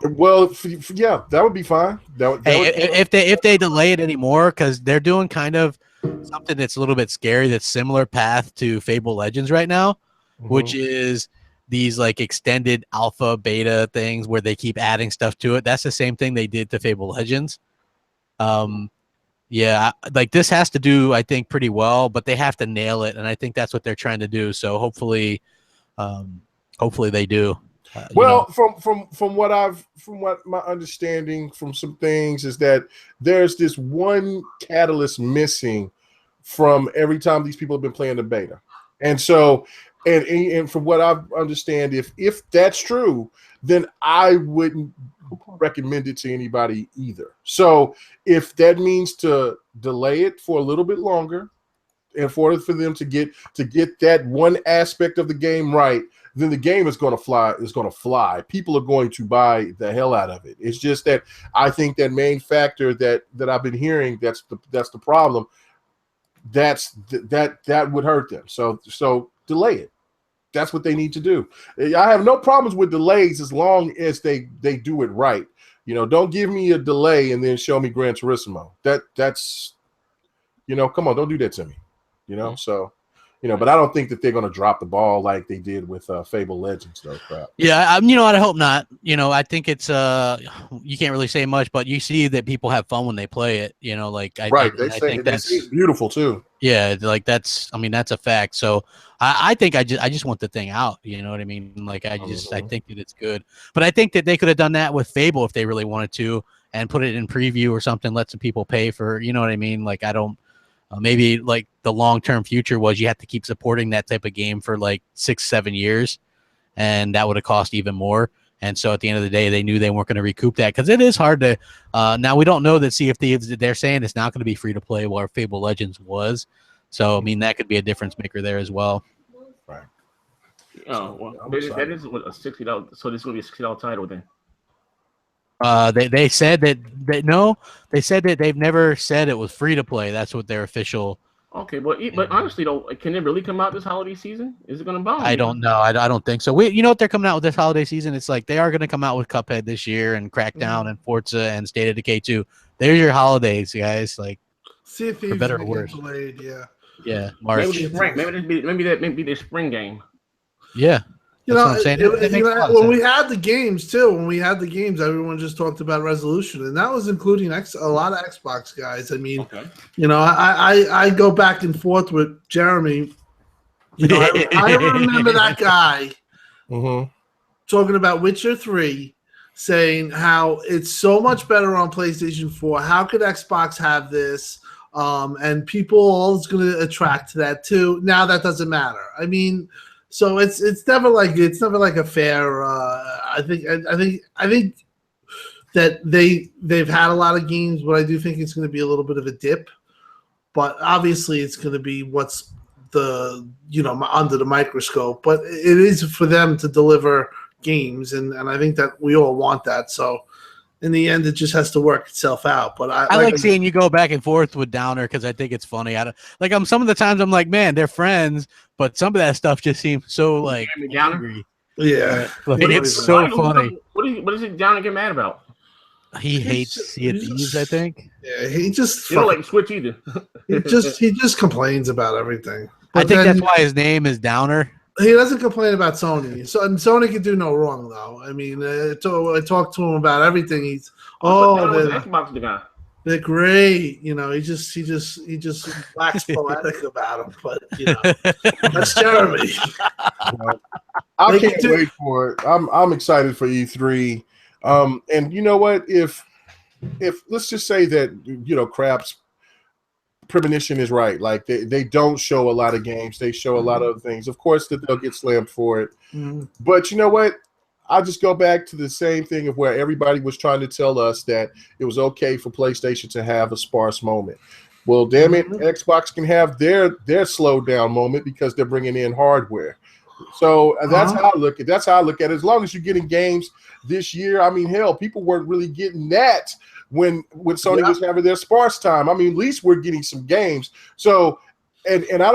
Well, yeah, that would be fine. If they delay it anymore, because they're doing kind of something that's a little bit scary, that's similar path to Fable Legends right now, which is these like extended alpha beta things where they keep adding stuff to it. That's the same thing they did to Fable Legends. Yeah, like this has to do, I think, pretty well, but they have to nail it, and I think that's what they're trying to do. So hopefully they do. Well, from what my understanding from some things is that there's this one catalyst missing from every time these people have been playing the beta, and so and from what I understand, if that's true, then I wouldn't recommend it to anybody either. So if that means to delay it for a little bit longer, and for them to get that one aspect of the game right, then the game is going to fly. It's going to fly. People are going to buy the hell out of it. It's just that I think that main factor that I've been hearing that's the problem. That would hurt them. So delay it. That's what they need to do. I have no problems with delays as long as they do it right. Don't give me a delay and then show me Gran Turismo. That's come on, don't do that to me. So but I don't think that they're going to drop the ball like they did with Fable Legends, though. Crap. Yeah, I hope not. I think it's you can't really say much, but you see that people have fun when they play it. I think that's beautiful too. Yeah, like that's a fact. So I think I just want the thing out. You know what I mean? Like I think that it's good, but I think that they could have done that with Fable if they really wanted to, and put it in preview or something. Let some people pay for. You know what I mean? Like I don't. Maybe like the long-term future was you have to keep supporting that type of game for like 6-7 years, and that would have cost even more. And so at the end of the day, they knew they weren't going to recoup that because it is hard to. Now we don't know that Sea of Thieves. They're saying it's not going to be free to play, while Fable Legends was. So I mean that could be a difference maker there as well. Right. Oh well, that is a $60. So this is going to be a $60 title then. They said that they said that they've never said it was free to play. That's what their official. Okay, but honestly though, can it really come out this holiday season? Is it going to bomb? I don't know. I don't think so. You know what they're coming out with this holiday season? It's like they are going to come out with Cuphead this year and Crackdown and Forza and State of Decay 2. There's your holidays, guys. Like, See if for better or worse. Delayed, yeah. Yeah, March. Maybe that be the spring game. Yeah. When we had the games, everyone just talked about resolution, and that was including a lot of Xbox guys. I mean, okay. I go back and forth with Jeremy. I remember that guy talking about Witcher 3, saying how it's so much better on PlayStation 4. How could Xbox have this? And people always going to attract to that too. Now that doesn't matter. I mean. So it's never like a fair. I think that they've had a lot of games, but I do think it's going to be a little bit of a dip. But obviously, it's going to be what's under the microscope. But it is for them to deliver games, and I think that we all want that. So in the end, it just has to work itself out. But I like seeing you go back and forth with Downer because I think it's funny. Some of the times I'm like, man, they're friends, but some of that stuff just seems so like angry. Yeah, it's so funny. What is it Downer get mad about? He hates Sea of Thieves, I think. Yeah, he just don't like Switch either. he just complains about everything. But I think that's why his name is Downer. He doesn't complain about Sony. And Sony can do no wrong, though. I mean, I talked to him about everything. He's Xbox guy. They're great. He just wax poetic about them. But that's Jeremy. I can't wait for it. I'm excited for E3. And you know what? If let's just say that Crap's premonition is right. Like they don't show a lot of games. They show a lot of things. Of course that they'll get slammed for it. But you know what? I'll just go back to the same thing of where everybody was trying to tell us that it was okay for PlayStation to have a sparse moment. Well, damn it, Xbox can have their slowed down moment because they're bringing in hardware. So that's how I look at it. As long as you're getting games this year, I mean, hell, people weren't really getting that when Sony was having their sparse time. I mean, at least we're getting some games. So, and I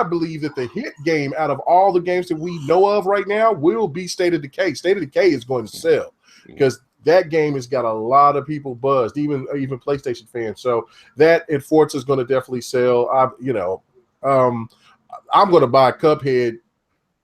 believe that the hit game out of all the games that we know of right now will be State of Decay. State of Decay is going to sell because that game has got a lot of people buzzed, even PlayStation fans. So that and Forza is going to definitely sell. I'm going to buy Cuphead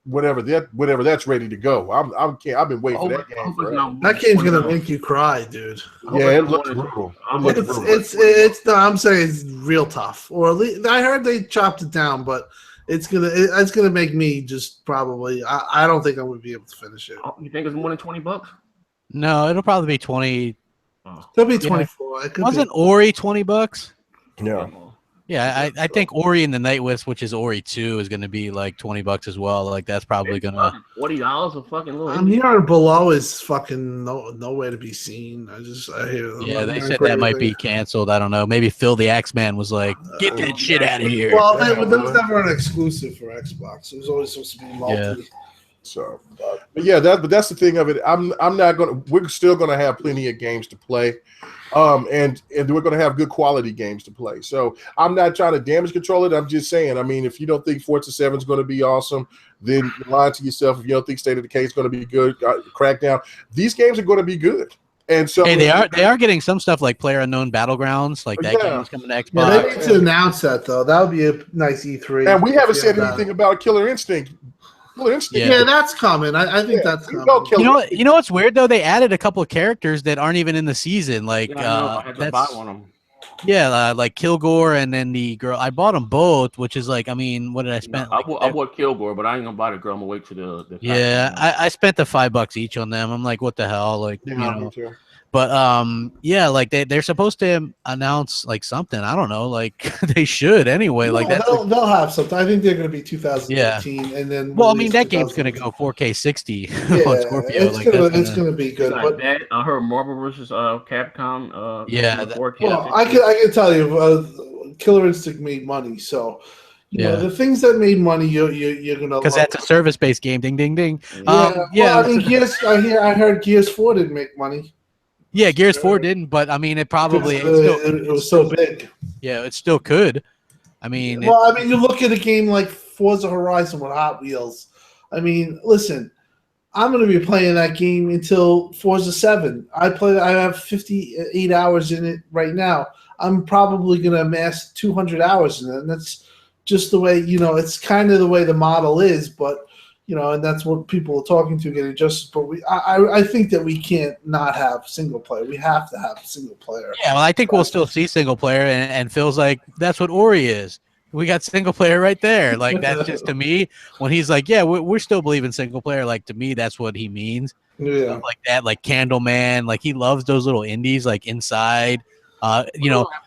whatever that's ready to go. I've been waiting for that game forever. That game's gonna make you cry, dude. Yeah, it looks brutal. It's no, I'm saying it's real tough. Or at least I heard they chopped it down, but it's gonna make me just probably. I don't think I'm gonna be able to finish it. You think it's more than $20? No, it'll probably be 20. It'll be 24. It Wasn't Ori $20? Yeah. Yeah, I think Ori and the Night Wisp, which is Ori 2, is going to be like $20 as well. Like that's probably going to $40 a fucking little. I'm hearing below is fucking nowhere to be seen. I hear. Yeah, they said that might be canceled. I don't know. Maybe Phil the Axeman was like, "Get that shit out of here." Well, that was never an exclusive for Xbox. It was always supposed to be multi. Yeah. So, but yeah, that's the thing of it. I'm not gonna. We're still gonna have plenty of games to play, and we're gonna have good quality games to play. So I'm not trying to damage control it. I'm just saying. I mean, if you don't think Forza 7 is going to be awesome, then you're lying to yourself. If you don't think State of Decay is going to be good, Crackdown, these games are going to be good. And so hey, they are getting some stuff like PlayerUnknown Battlegrounds, like that game is coming to Xbox. Yeah, they need to announce that though. That would be a nice E3. And we haven't said anything about Killer Instinct. Yeah, that's coming. I think that's coming. You know what's weird though? They added a couple of characters that aren't even in the season. Like I had to buy one of them. Yeah, like Kilgore and then the girl. I bought them both, which is like, I mean, what did I spend? I bought Kilgore, but I ain't gonna buy the girl. I'm gonna wait to the yeah, I spent the $5 each on them. I'm like, what the hell? Like, you know. But yeah, like they're supposed to announce like something. I don't know, like they should anyway. No, like that they'll have something. I think they're going to be 2018, and then. Well, I mean that game's going to go 4K 60 on Scorpio. It's going to be good. But that I heard Marvel versus Capcom. Yeah. 4K, well, I can tell you, Killer Instinct made money, so. You know, the things that made money, you're gonna because that's a service-based game. Ding, ding, ding. Yeah, well, I mean, I heard Gears 4 didn't make money. Yeah, Gears 4 didn't, but I mean, it probably it was so big. Yeah, it still could. I mean, well, I mean, you look at a game like Forza Horizon with Hot Wheels. I mean, listen, I'm going to be playing that game until Forza 7. I have 58 hours in it right now. I'm probably going to amass 200 hours in it, and that's just the way it's kind of the way the model is, but. And that's what people are talking to, getting justice. But I think that we can't not have single player. We have to have single player. Yeah, well, I think we'll still see single player, and feels like that's what Ori is. We got single player right there. Like that's just to me when he's like, yeah, we're still believing single player. Like to me, that's what he means. Yeah, stuff like that, like Candleman. Like he loves those little indies, like Inside.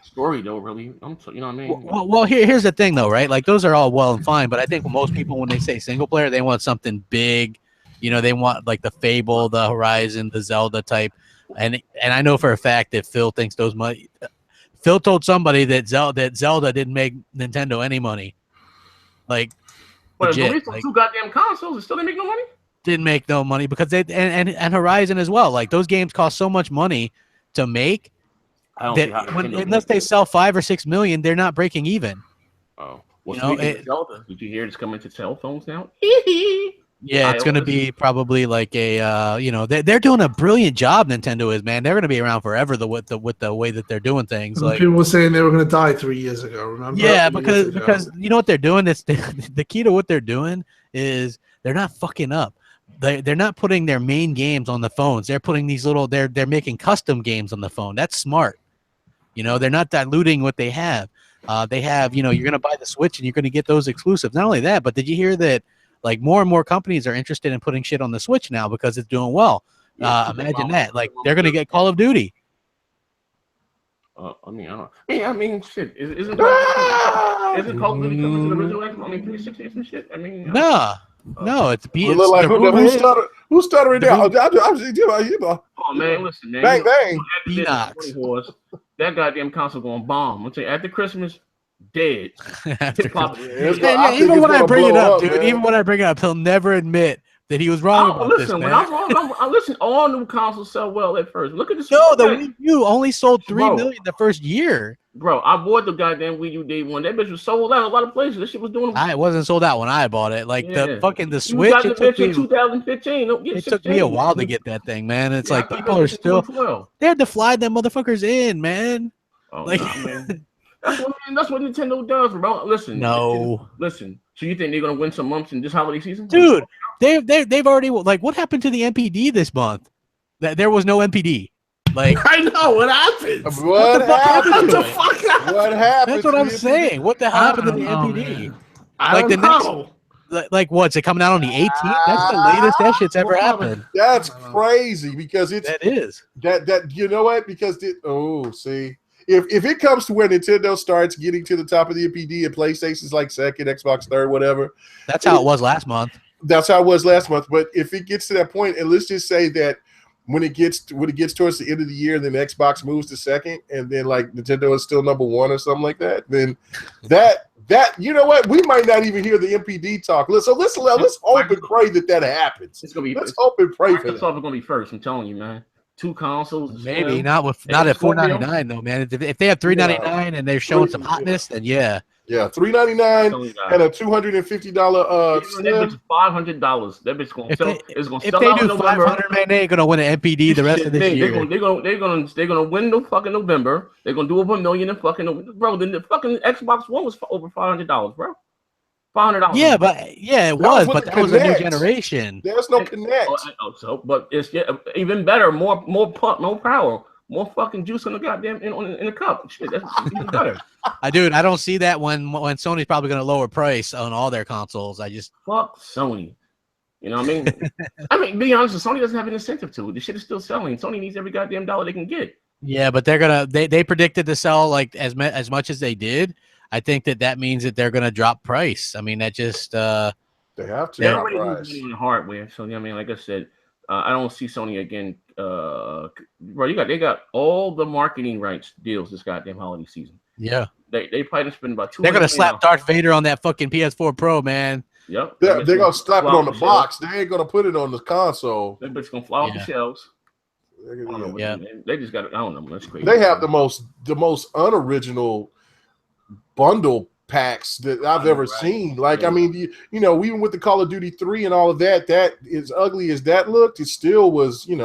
Story though, really. You know what I mean? Well, here's the thing though, right? Like those are all well and fine, but I think most people when they say single player, they want something big. They want like the Fable, the Horizon, the Zelda type. And I know for a fact that Phil thinks those money. Phil told somebody that Zelda didn't make Nintendo any money. Like, but legit, like, 2 goddamn consoles, it still didn't make no money. Didn't make no money because they and Horizon as well. Like those games cost so much money to make. Unless they sell 5 or 6 million, they're not breaking even. Oh, well, Zelda, did you hear it's coming to cell phones now? Yeah, it's going to be probably like a they're doing a brilliant job. Nintendo is, man. They're going to be around forever. With the way that they're doing things. Like people were saying they were going to die 3 years ago. Remember? Yeah, because you know what they're doing. It's the key to what they're doing is they're not fucking up. They're not putting their main games on the phones. They're putting these little. They're making custom games on the phone. That's smart. They're not diluting what they have. They have, you're going to buy the Switch and you're going to get those exclusives. Not only that, but did you hear that, like, more and more companies are interested in putting shit on the Switch now because it's doing well. Imagine that. Like, they're going to get Call of Duty. I mean, shit. Isn't Call of Duty coming to the original Xbox? I mean, 360 and shit? I mean... No, it's like who's stuttering now? Oh man, listen, man. Bang bang. That goddamn console going bomb. I'm telling you, after Christmas, dead. Even when I bring it up, dude. Man. Even when I bring it up, he'll never admit that he was wrong about this. When I'm wrong, listen. All new consoles sell well at first. Look at this. No, the Wii U only sold 3 million the first year. Bro, I bought the goddamn Wii U day one. That bitch was sold out a lot of places. This shit was doing. It wasn't sold out when I bought it. Like the Switch. You got the bitch in 2015. It took me a while to get that thing, man. It's like people are still. They had to fly them motherfuckers in, man. Oh, like, man. That's what Nintendo does, bro. Listen. No. Listen. So you think they're gonna win some months in this holiday season, dude? They've already like what happened to the MPD this month? That there was no MPD. Like I know what happened. What happened? What the fuck happened? What happened? That's what I'm saying. What the hell happened to the MPD? Man. I don't know. Like what's it coming out on the 18th? That's the latest that shit's ever happened. That's crazy because that is that you know what? Because see, if it comes to where Nintendo starts getting to the top of the MPD and PlayStation's like second, Xbox third, whatever. That's how it was last month. That's how it was last month. But if it gets to that point, and let's just say that when it gets towards the end of the year, then Xbox moves to second, and then like Nintendo is still number one or something like that, then that you know what, we might not even hear the MPD talk. Let's hope and pray that happens. It's gonna be. Let's hope and pray for that. Microsoft is gonna be first. I'm telling you, man. 2 consoles. Maybe not at $499 though, man. If they have $399 and they're showing some hotness, then yeah. Yeah, $399 and a $250. That bitch $500. That bitch gonna sell. It's gonna sell out in November. $500, man, they ain't gonna win an MPD the rest of this year. They're gonna win the fucking November. They're gonna do over $1 million in fucking November. Bro. Then the fucking Xbox One was over $500, bro. $500. Yeah, but it was, but that was a new generation. There's no Connect. But it's even better, more pump, more power. More fucking juice in the goddamn in the cup. Shit, that's even better. Dude, I don't see that when Sony's probably going to lower price on all their consoles. I just fuck Sony. You know what I mean? Be honest, Sony doesn't have an incentive to it. The shit is still selling. Sony needs every goddamn dollar they can get. Yeah, but they predicted to sell like as much as they did. I think that means that they're going to drop price. I mean, that just they have to. They're already losing the hardware. So I mean, like I said, I don't see Sony again. Bro, they got all the marketing rights deals this goddamn holiday season. Yeah, they probably spend about $200. They're gonna slap Darth Vader on that fucking PS4 Pro, man. Yep, they're gonna slap it on the box. They ain't gonna put it on the console. That bitch gonna fly off the shelves. Yeah, they just got. I don't know. That's crazy. They have the most unoriginal bundle packs that I've ever seen. Like, I mean, even with the Call of Duty 3 and all of that, that as ugly as that looked, it still was, it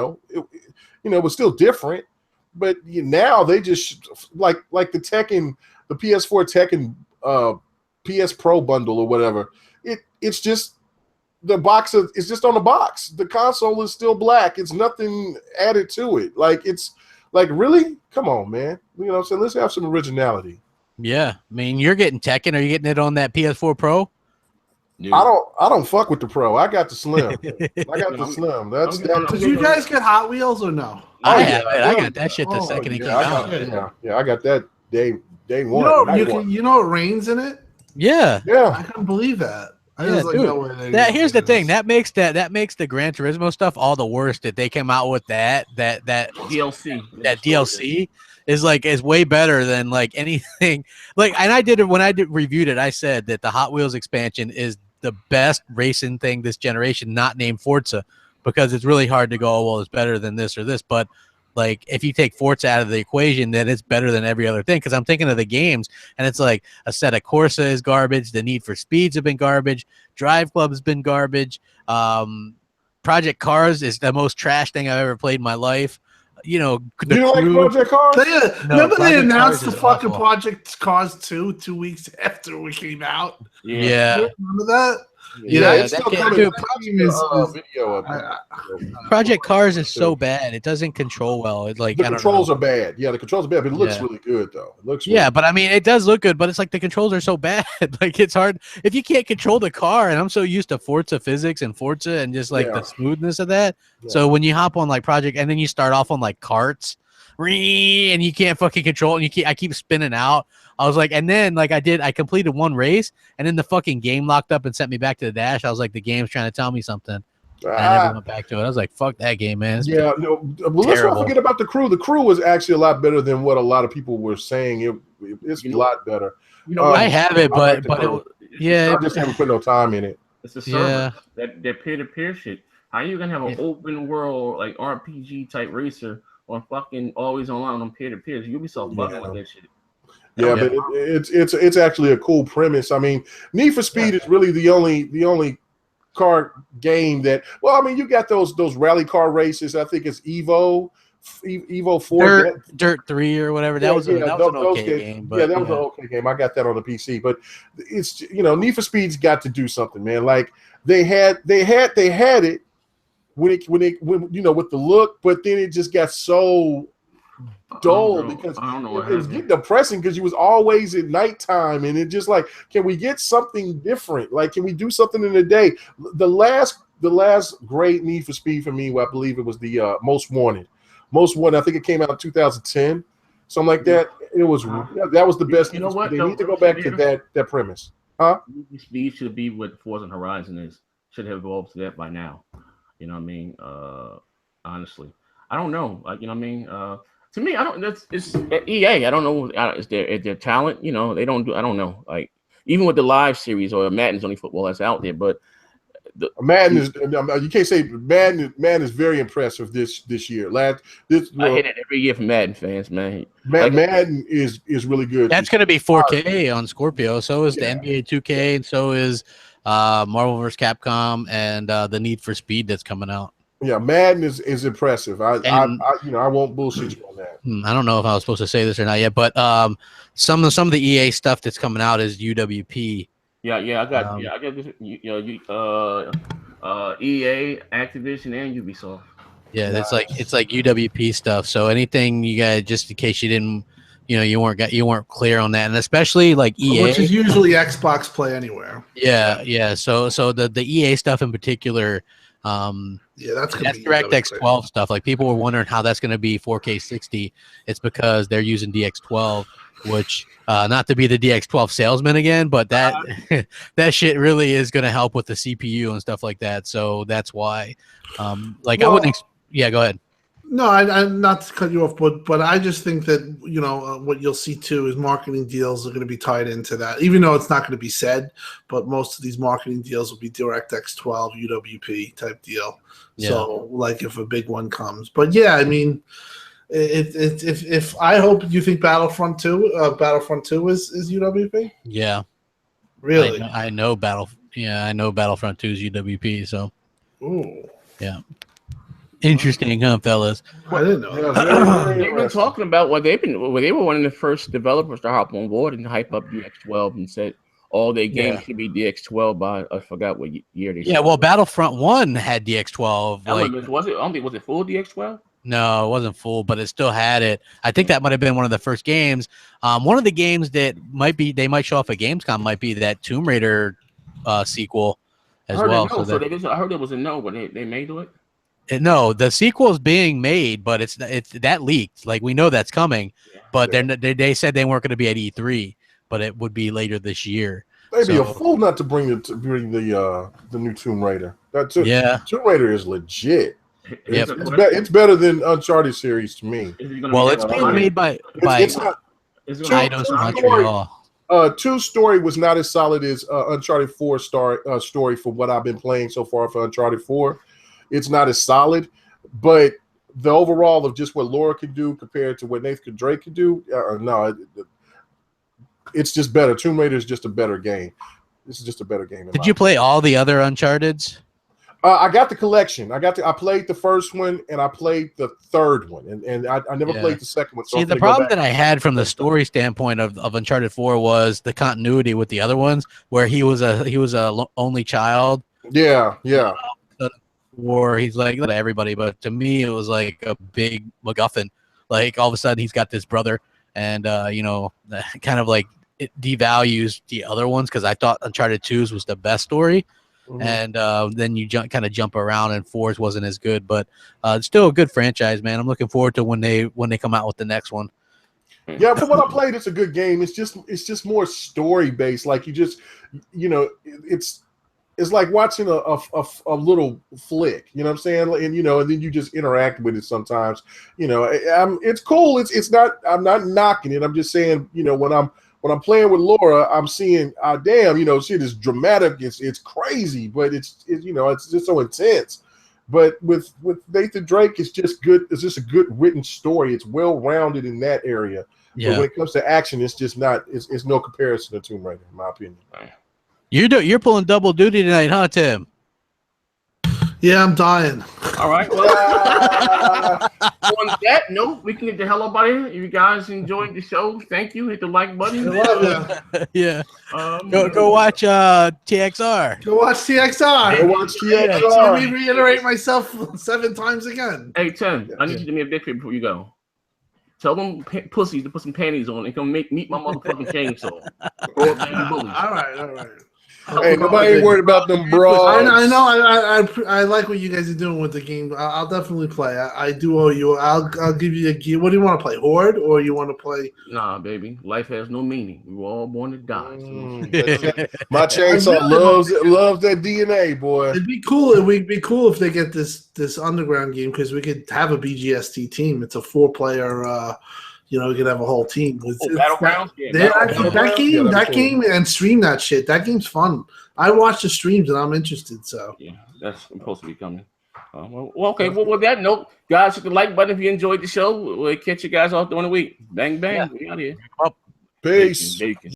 was still different. But now they just like the Tekken, the PS4 Tekken PS Pro bundle or whatever. It's just the box it's just on the box. The console is still black. It's nothing added to it. Like, it's like, really? Come on, man. You know what I'm saying? Let's have some originality. Yeah, I mean, you're getting Tekken. Are you getting it on that PS4 Pro? Dude. I don't fuck with the Pro. I got the Slim. I got the Slim. Did you guys get Hot Wheels or no? I have it. I got that shit the second it came out. I got that day one. You know it rains in it. Yeah. I couldn't believe that. Here's the thing that makes the Gran Turismo stuff all the worse. That they came out with that DLC. That DLC is way better than like anything. Like, and I did it when I reviewed it. I said that the Hot Wheels expansion is the best racing thing this generation, not named Forza, because it's really hard to go, oh, well, it's better than this or this. But like, if you take Forza out of the equation, then it's better than every other thing. Because I'm thinking of the games, and it's like a set of Corsa is garbage. The Need for Speeds have been garbage. Drive Club has been garbage. Project Cars is the most trash thing I've ever played in my life. You don't like Project Cars? Remember they announced the fucking Project Cars 2 weeks after we came out? Yeah. Remember that? Project Cars is so bad. It doesn't control well. It's like the controls are bad. Yeah, the controls are bad, but it looks really good though. It looks but I mean, it does look good, but it's like the controls are so bad. Like, it's hard if you can't control the car. And I'm so used to Forza physics and Forza and just like the smoothness of that. Yeah. So when you hop on like Project, and then you start off on like karts, and you can't fucking control it, and I keep spinning out. I was like, and then like I completed one race, and then the fucking game locked up and sent me back to the dash. I was like, the game's trying to tell me something. And I never went back to it. I was like, fuck that game, man. Let's not forget about the crew. The crew was actually a lot better than what a lot of people were saying. It's a lot better. I have it, but I just haven't put no time in it. It's a server that peer-to-peer shit. How are you gonna have an open world like RPG type racer on fucking always online on peer-to-peer? Ubisoft fucking with that shit. Yeah, but it's actually a cool premise. I mean, Need for Speed is really the only car game that. Well, I mean, you got those rally car races. I think it's Evo Evo 4, Dirt 3 or whatever. That was an okay game. But, that was an okay game. I got that on the PC, but it's Need for Speed's got to do something, man. Like they had it when with the look, but then it just got so dull because it was getting depressing because you was always at nighttime, and it just like, can we get something different? Like, can we do something in the day? The last great Need for Speed for me, I believe it was the Most Wanted. I think it came out in 2010, something like that. It was that was the best. You know what? They need to go back to that premise, huh? Need for Speed should be what Forza Horizon is. Should have evolved to that by now. You know what I mean? Honestly, I don't know. Like, you know what I mean? To me, I don't. It's EA. I don't know. Is their talent? You know, they don't do. I don't know. Like, even with the live series or Madden's only football that's out there, but Madden is. You can't say Madden is very impressive this year. I hit it every year for Madden fans, man. Madden is really good. That's going to be 4K on Scorpio. So is the NBA 2K, and so is Marvel vs. Capcom, and the Need for Speed that's coming out. Yeah, Madden is impressive. I won't bullshit you on that. I don't know if I was supposed to say this or not yet, but some of the EA stuff that's coming out is UWP. I got this. EA, Activision, and Ubisoft. Yeah, it's like UWP stuff. So anything you got, just in case you didn't, you weren't clear on that, and especially like EA, which is usually Xbox Play Anywhere. Yeah. So the EA stuff in particular. That's DirectX 12 stuff. Like, people were wondering how that's going to be 4K 60. It's because they're using DX12, which not to be the DX12 salesman again, but that that shit really is going to help with the CPU and stuff like that. So that's why. I wouldn't. Go ahead. No, I'm not to cut you off, but I just think that what you'll see too is marketing deals are going to be tied into that, even though it's not going to be said. But most of these marketing deals will be DirectX 12 UWP type deal. Yeah. So, like, if a big one comes, but yeah, I mean, if I hope you think Battlefront 2 is UWP. Yeah, really. I know Battlefront 2 is UWP. So, ooh, yeah. Interesting, huh, fellas? I didn't know. They've been talking about they were one of the first developers to hop on board and hype up DX12 and said all their games should be DX12 by, I forgot what year they said. Yeah, well, Battlefront 1 had DX12. Was it full DX12? No, it wasn't full, but it still had it. I think that might have been one of the first games. One of the games that they might show off at Gamescom might be that Tomb Raider sequel as well. I heard it was a no, but they may do it. No, the sequel is being made, but it's that leaked. Like, we know that's coming, but they said they weren't going to be at E3, but it would be later this year. They'd be a fool not to bring the new Tomb Raider. Tomb Raider is legit. It's better than Uncharted series to me. Well, it's being made by Eidos Montreal. 2 story was not as solid as Uncharted 4 story for what I've been playing so far for Uncharted 4. It's not as solid, but the overall of just what Laura can do compared to what Nathan Drake can do, it's just better. Tomb Raider is just a better game. This is just a better game. Did you play all the other Uncharteds? I got the collection. I played the first one and I played the third one, and I never played the second one. So see, the problem that I had from the story standpoint of Uncharted 4 was the continuity with the other ones, where he was a only child. Yeah. War, he's like everybody, but to me it was like a big MacGuffin. Like, all of a sudden he's got this brother, and kind of like it devalues the other ones, because I thought Uncharted 2's was the best story. And then you jump around, and 4's wasn't as good, but it's still a good franchise, man. I'm looking forward to when they come out with the next one. Yeah, from what I played, it's a good game. It's just more story based. Like, you just it's like watching a little flick, you know what I'm saying? And and then you just interact with it sometimes. It's cool. It's not. I'm not knocking it. I'm just saying, when I'm playing with Laura, I'm seeing, damn, shit is dramatic. It's crazy, but it's just so intense. But with Nathan Drake, it's just good. It's just a good written story. It's well rounded in that area. Yeah. But when it comes to action, it's just not. It's no comparison to Tomb Raider, in my opinion. You're pulling double duty tonight, huh, Tim? Yeah, I'm dying. All right. Well, on that note, we can get the hell up out of here. If you guys enjoyed the show, thank you. Hit the like button. I love you. Yeah. Go watch TXR. Go watch TXR. Go watch TXR. Let me reiterate myself 7 times again. Hey, Tim, I need you to do me a big favor before you go. Tell them pussies to put some panties on and come meet my motherfucking chainsaw. All right. Hey, nobody ain't worried about them bras. I know. I like what you guys are doing with the game. I'll definitely play. I do owe you. I'll give you a gear. What do you want to play? Horde or you want to play? Nah, baby. Life has no meaning. We were all born to die. My chainsaw loves that DNA, boy. It'd be cool. It'd be cool if they get this underground game because we could have a BGST team. It's a 4-player. We could have a whole team. Battlegrounds? That game, and stream that shit. That game's fun. I watch the streams and I'm interested. So yeah, that's supposed to be coming. Okay. Well, with that note, guys, hit the like button if you enjoyed the show. We'll catch you guys off during the week. Bang bang. We out here. Peace. Bacon.